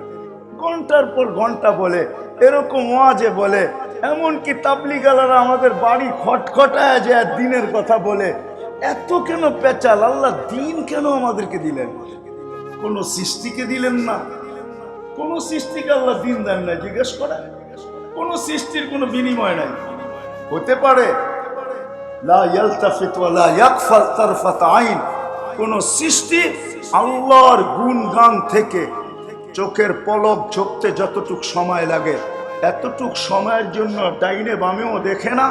Speaker 1: ঘন্টার পর ঘন্টা বলে, এরকম ওয়াজে বলে, এমনকি তাবলিগালারা আমাদের বাড়ি খটখটায় যায় দিনের কথা বলে। এত কেন পেঁচাল? আল্লাহ দিন কেন আমাদেরকে দিলেন? কোন সৃষ্টিকে দিলেন না, কোন সৃষ্টিকে আল্লাহ দিন দেন নাই। জিজ্ঞেস করে কোন সৃষ্টির কোনো বিনিময় নাই। হতে পারে লা ইয়ালতাফিত ওয়া লা ইয়াগফাল তারফাত আইন, কোন সৃষ্টি আল্লাহর গুণগান থেকে চোখের পলক ঝোঁকতে যতটুক সময় লাগে এতটুক সময়ের জন্য ডাইনে বামেও দেখে না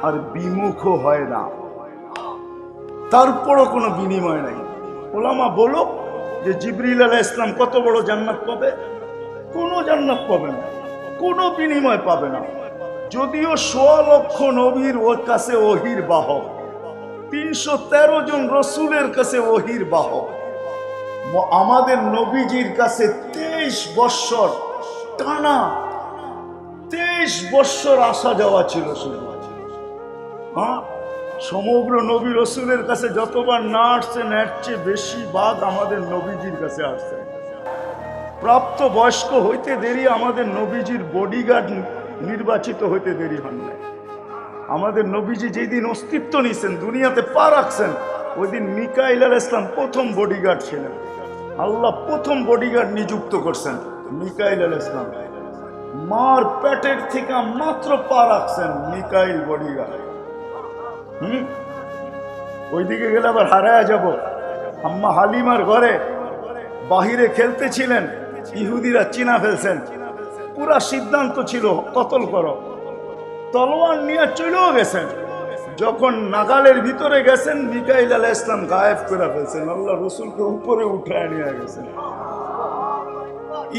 Speaker 1: আর বিমুখও হয় না, তারপরও কোনো বিনিময় নাই। ওলামা বলো যে জিবরিল আলাইহিস সালাম কত বড় জান্নাত পাবে? কোনো জান্নাত পাবে না, কোনো বিনিময় পাবে না। যদিও 1.5 লক্ষ নবীর ওর কাছে ওহির বাহক, 313 জন রসুলের কাছে ওহির বাহক, আমাদের নবীজির কাছে 23 বৎসর টানা 23 বৎসর আসা যাওয়া ছিল শুধু। হ্যাঁ, সমগ্র নবী রসুলের কাছে যতবার না আসছেন এর চেয়ে বেশি ভাগ আমাদের নবীজির কাছে আসছে। প্রাপ্ত বয়স্ক হইতে দেরি আমাদের নবীজির বডিগার্ড নির্বাচিত হইতে দেরি হন নাই। আমাদের নবীজি যেদিন অস্তিত্ব নিয়েছেন, দুনিয়াতে পা রাখছেন, ওই দিন মিকাইল আলাইহিস সালাম প্রথম বডিগার্ড ছিলেন। আল্লাহ প্রথম বডিগার্ড নিযুক্ত করছেন মিকাইল আলাইহিস সালাম। মার পেটের থেকে মাত্র পা রাখছেন মিকাইল বডিগার্ড। ওইদিকে গেলে আবার হারায় যাব। আম্মা হালিমার ঘরে বাহিরে খেলতেছিলেন, ইহুদিরা চিনা ফেলছেন। পুরা সিদ্ধান্ত ছিল কতল করো, তলোয়ার নিয়ে চলেও গেছেন। যখন নাগালের ভিতরে গেছেন মিকাইল আলাইহিস সালাম গায়েব করে ফেলছেন, আল্লাহ রসুলকে উপরে উঠায় নিয়ে গেছেন।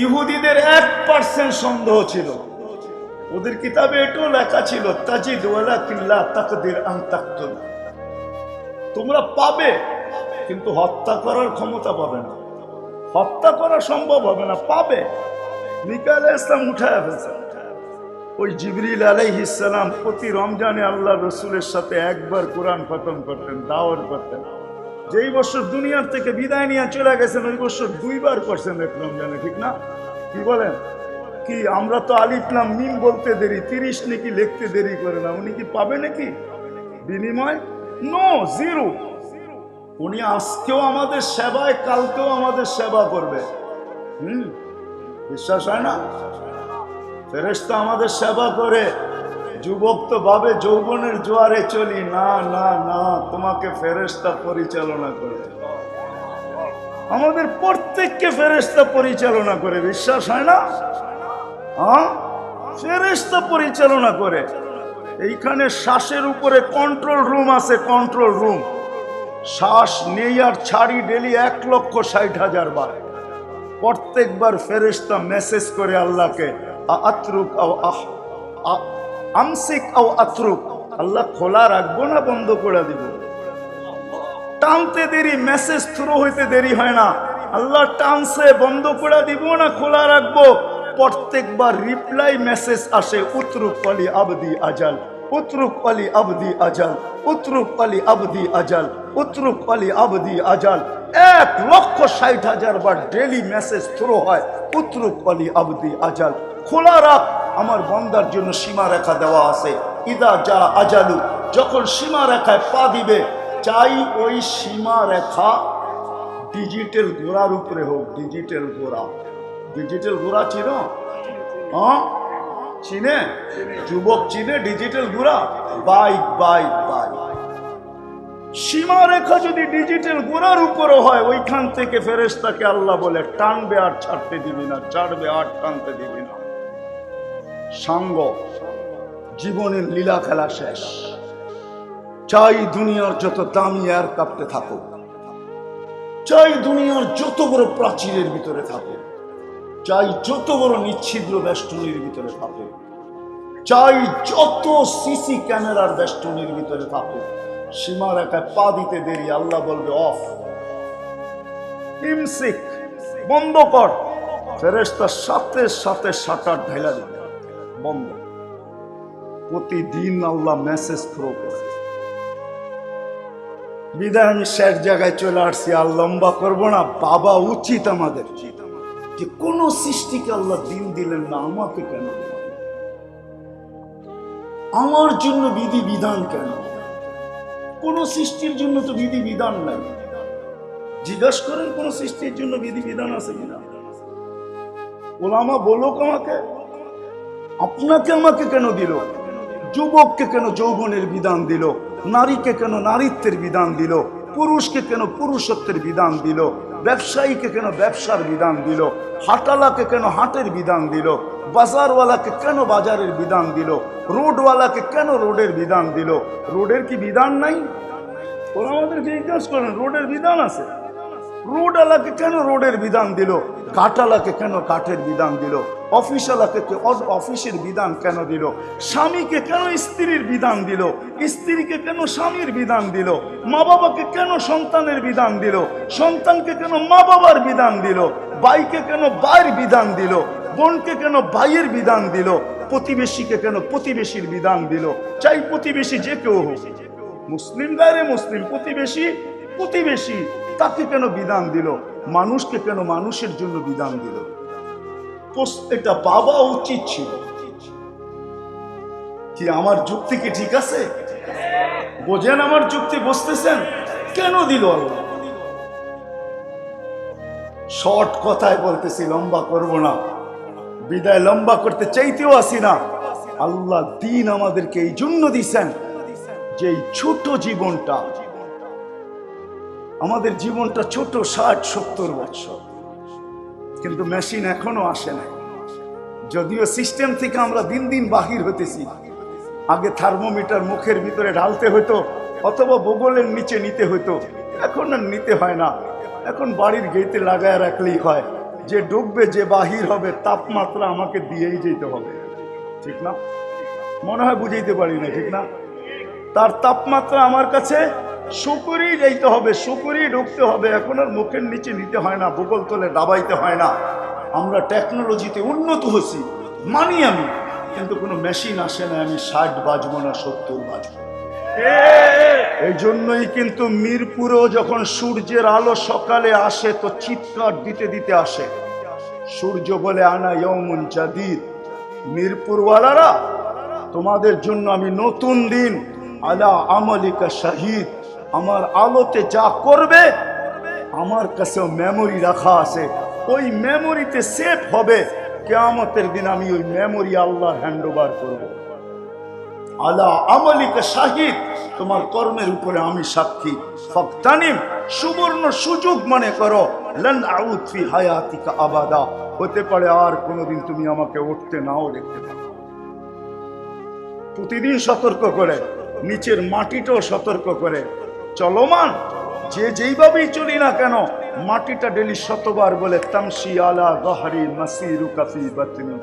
Speaker 1: ইহুদিদের 1% সন্দেহ ছিল, ওদের কিতাবে এটাও লেখা ছিল তাজিদ ওয়ালাকিন লা তাকদির আন তাকতুল, তোমরা পাবে কিন্তু হত্যা করার ক্ষমতা পাবে না, হত্যা করা সম্ভব হবে না, পাবে। মিকাইল আলাইহিস সালাম উঠায় ফেলছেন। ওই জিবরিল আলাইহিস সালাম প্রতি রমজানে আল্লাহ রসুলের সাথে একবার কোরআন খতম করতেন, দাওয়াত করতেন। যেই বছর দুনিয়ার থেকে বিদায় নিয়ে চলে গেছেন ওই বছর 2 বার করছেন এক রমজানে, ঠিক না? কি বলেন? কি আমরা তো আলিফ লাম মিম বলতে দেরি, 30 নাকি লিখতে দেরি করে না, উনি কি পাবে নাকি বিনিময়? No, zero. উনি আজকেও আমাদের সেবায়, কালকেও আমাদের সেবা করবে। বিশ্বাস হয় না? ফেরেশতা আমাদের সেবা করে। যুবক তো ভাবে যৌবনের জোয়ারে চলি, না না না, তোমাকে ফেরেশতা পরিচালনা করে, আমাদের প্রত্যেককে ফেরেশতা পরিচালনা করে। বিশ্বাস হয় না? হ্যাঁ, ফেরেশতা পরিচালনা করে। এইখানে শ্বাসের উপরে কন্ট্রোল রুম আছে, কন্ট্রোল রুম। শ্বাস নেই আর ছাড়ি ডেলি 1,60,000 বার। প্রত্যেকবার ফেরেশতা মেসেজ করে আল্লাহকে, আতরুক আও আমসিক আও আতরুক, আল্লাহ খোলা রাখবো না বন্ধ করে দিব। টানতে দেরি, মেসেজ থ্রু হইতে দেরি হয় না। আল্লাহ টানছে, বন্ধ করে দিব না খোলা রাখবো। প্রত্যেকবার রিপ্লাই মেসেজ আসে, উতরুক আলী আবদি আজাল, উতরুক আলী আবদি আজাল, উতরুক আলী আবদি আজাল, উতরুক আলী আবদি আজাল। 1,60,000 বার ডেলি মেসেজ থ্রু হয়, উতরুক আলী আবদি আজাল, খোলা রাখ, আমার বান্দার জন্য সীমা রেখা দেওয়া আছে। ইদা যা আজালু, যখন সীমা রেখায় পা দিবে, চাই ওই সীমা রেখা ডিজিটাল ঘোড়ার উপরে হোক। ডিজিটাল ঘোড়া, ডিজিটাল ঘোড়া চিনো? হ্যাঁ চিনে? যুবক চিনে ডিজিটাল ঘোড়া? Bike bike bike. সীমা রেখা যদি ডিজিটাল ঘোড়ার উপরে হয়, ওইখান থেকে ফেরেশতাকে আল্লাহ বলে টানবে আর ছাড়তে দিবি না, ছাড়বে আর টানতে দিবি না। সাঙ্গ জীবনের লীলা খেলা শেষ। চাই দুনিয়ার যত দামি এয়ার কাঁপতে থাকো, চাই দুনিয়ার যত বড় প্রাচীরের ভিতরে থাকো, চাই যত বড় নিচ্ছিদ্র বেষ্টনীর ভিতরে থাকো, চাই যত সিসি ক্যামেরার বেষ্টনীর ভিতরে থাকো, সীমা রেখায় পা দিতে দেরি, আল্লাহ বলবে অফ, ইমসিক, বন্ধ কর। ফেরেশতার সাথে সাথে শাটার ঢেলা দেবে, বন্ধ। প্রতিদিন আল্লাহ মেসেজ থ্রো করে। বিদায় আমি শেষ জায়গায় চলে আসছি, আর লম্বা করবো না। বাবা উচিত আমাদের যে কোন সৃষ্টিকে আল্লাহ দিন দিলেন না, আমাকে কেন দিলেন? আমার জন্য বিধি বিধান কেন? কোন সৃষ্টির জন্য তো বিধি বিধান নাই। জিজ্ঞাসা করেন কোন সৃষ্টির জন্য বিধি বিধান আছে কিনা? ওলামা বলুক আমাকে, আপনাকে আমাকে কেন দিল? যুবককে কেন যৌবনের বিধান দিল? নারীকে কেন নারীত্বের বিধান দিল? পুরুষকে কেন পুরুষত্বের বিধান দিল? ব্যবসায়ীকে কেন ব্যবসার বিধান দিল? হাটালাকে কেন হাটের বিধান দিল? বাজারওয়ালাকে কেন বাজারের বিধান দিল? রোডওয়ালাকে কেন রোডের বিধান দিল? রোডের কি বিধান নাই? ওরা আমাদের জিজ্ঞাসা করেন, রোডের বিধান আছে। রোডওয়ালাকে কেন রোডের বিধান দিল? কাঠওয়ালাকে কেন কাঠের বিধান দিল? অফিসওয়ালাকে অফিসের বিধান কেন দিল? স্বামীকে কেন স্ত্রীর বিধান দিল? স্ত্রীকে কেন স্বামীর বিধান দিল? মা বাবাকে কেন সন্তানের বিধান দিল? সন্তানকে কেন মা বাবার বিধান দিল? ভাইকে কেন ভাইয়ের বিধান দিল? বোনকে কেন ভাইয়ের বিধান দিল? প্রতিবেশীকে কেন প্রতিবেশীর বিধান দিল? চাই প্রতিবেশী যে কেউ হোক, মুসলিম গায়ে মুসলিম, প্রতিবেশী প্রতিবেশী, তাকে কেন বিধান দিল? মানুষকে কেন মানুষের জন্য বিধান দিল? এটা বাবা উচিত ছিল। কি আমার যুক্তি কি ঠিক আছে? বোঝেন আমার যুক্তি? বুঝতেছেন কেন দিল আল্লাহ? শর্ট কথায় বলতেছি, লম্বা করব না। বিদায় লম্বা করতে চাইতেও আসি না। আল্লাহ দিন আমাদেরকে এই জন্য দিছেন যে এই ছোট জীবনটা, আমাদের জীবনটা ছোট, 60-70 বছর, কিন্তু মেশিন এখনো আসে না। যদিও সিস্টেম থেকে আমরা দিন দিন বাহির হতেছি। আগে থার্মোমিটার মুখের ভিতরে ঢালতে হতো অথবা বগলের নিচে নিতে হতো, এখন আর নিতে হয় না। এখন বাড়ির গেটে লাগায় রাখলেই হয়। যে ডুববে, যে বাহির হবে, তাপমাত্রা আমাকে দিয়েই যেতে হবে, ঠিক না? মনে হয় বুঝাইতে পারি না, ঠিক না? তার তাপমাত্রা আমার কাছে শুকুরই যাইতে হবে, শুকুরই ঢুকতে হবে। এখন আর মুখের নিচে নিতে হয় না, বগল তলে দাবাইতে হয় না। আমরা টেকনোলজিতে উন্নত হয়েছি, মানি আমি, কিন্তু কোনো মেশিন আসে না। আমি 60 বাজবো না, 70 বাজবো। এই জন্যই কিন্তু মিরপুরেও যখন সূর্যের আলো সকালে আসে তো চিৎকার দিতে দিতে আসে। সূর্য বলে আনা ইয়াউমুন জাদীদ, মিরপুরওয়ালারা তোমাদের জন্য আমি নতুন দিন, আলা আমালিকা শাহিদ, আমার আলোতে যা করবে আমার কাছেও মেমোরি রাখা আছে, ওই মেমোরিতে সেভ হবে। কিয়ামতের দিন আমি ওই মেমোরি আল্লাহর হ্যান্ড ওভার করবো। আলা আমালিকা শাহিদ, তোমার কর্মের উপরে আমি সাক্ষী। ফাগতানিম, সুবর্ণ সুযোগ মনে করো। লান আউদ ফি হায়াতিকা আবাদা, হতে পারে আর কোনোদিন তুমি আমাকে উঠতে নাও দেখতে পাবে। প্রতিদিন সতর্ক করে, নিচের মাটিটাও সতর্ক করে। চলমান যে যেইভাবেই চলি না কেন, মাটিটা ডেলি শতবার বলে তামশি আলা গহরি মাসিরুকা ফি বাতনি,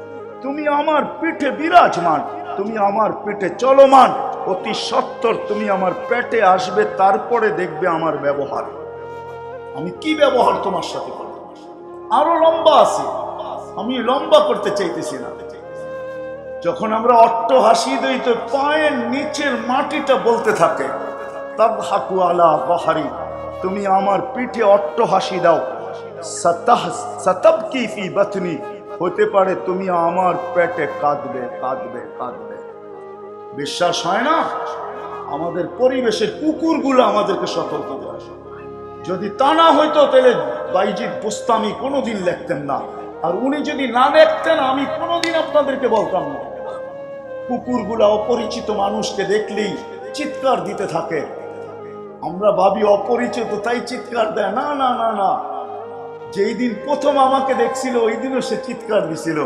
Speaker 1: তুমি আমার পিঠে বিরাজমান, তুমি আমার পেটে চলমান। অতি সত্বর তুমি আমার পেটে আসবে, তারপরে দেখবে আমার ব্যবহার, আমি কি ব্যবহার তোমার সাথে করব। আরো লম্বা আছে, আমি লম্বা করতে চাইতেছি না। যখন আমরা অট্ট হাসি দিই তো পায়ের নিচের মাটিটা বলতে থাকে তাবহাকু আলা বাহারি, তুমি আমার পিঠে অট্ট হাসি দাও। সাতাবকি ফি বাতনি, হতে পারে তুমি আমার পেটে কাঁদবে কাঁদবে কাঁদবে। বিশ্বাস হয় না? আমাদের পরিবেশের কুকুরগুলো আমাদেরকে সতর্ক করে। যদি তা না হইতো তাহলে বাইজিদ বুস্তামি কোনোদিন লিখতেন না, আর উনি যদি না লিখতেন আমি কোনোদিন আপনাদেরকে বলতাম না। কুকুরগুলা অপরিচিত মানুষকে দেখলেই চিৎকার দিতে থাকে। আমরা ভাবি অপরিচিত তাই চিৎকার দেয়, না না না না, যেই দিন প্রথম আমাকে দেখছিল ওই দিনও সে চিৎকার দিছিল।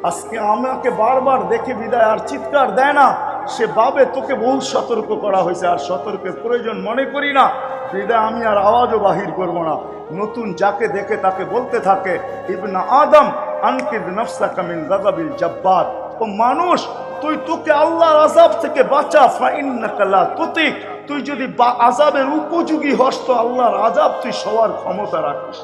Speaker 1: আজকে আমাকে বারবার দেখে বিদায় আর চিৎকার দেয় না, সে ভাবে তোকে বহু সতর্ক করা হয়েছে, আর সতর্কের প্রয়োজন মনে করি না, বিদায় আমি আর আওয়াজও বাহির করব না। নতুন যাকে দেখে তাকে বলতে থাকে, ইবনা আদম আনকিদ নাফসাকা মিন গাযাবিল জাব্বার, ও মানুষ তুই তোকে আল্লাহর আযাব থেকে বাঁচা, ফাইন্নাকা লা তুতিক, তুই যদি আযাবের উপযোগী হস তো আল্লাহর আযাব তুই সবার ক্ষমতা রাখিস।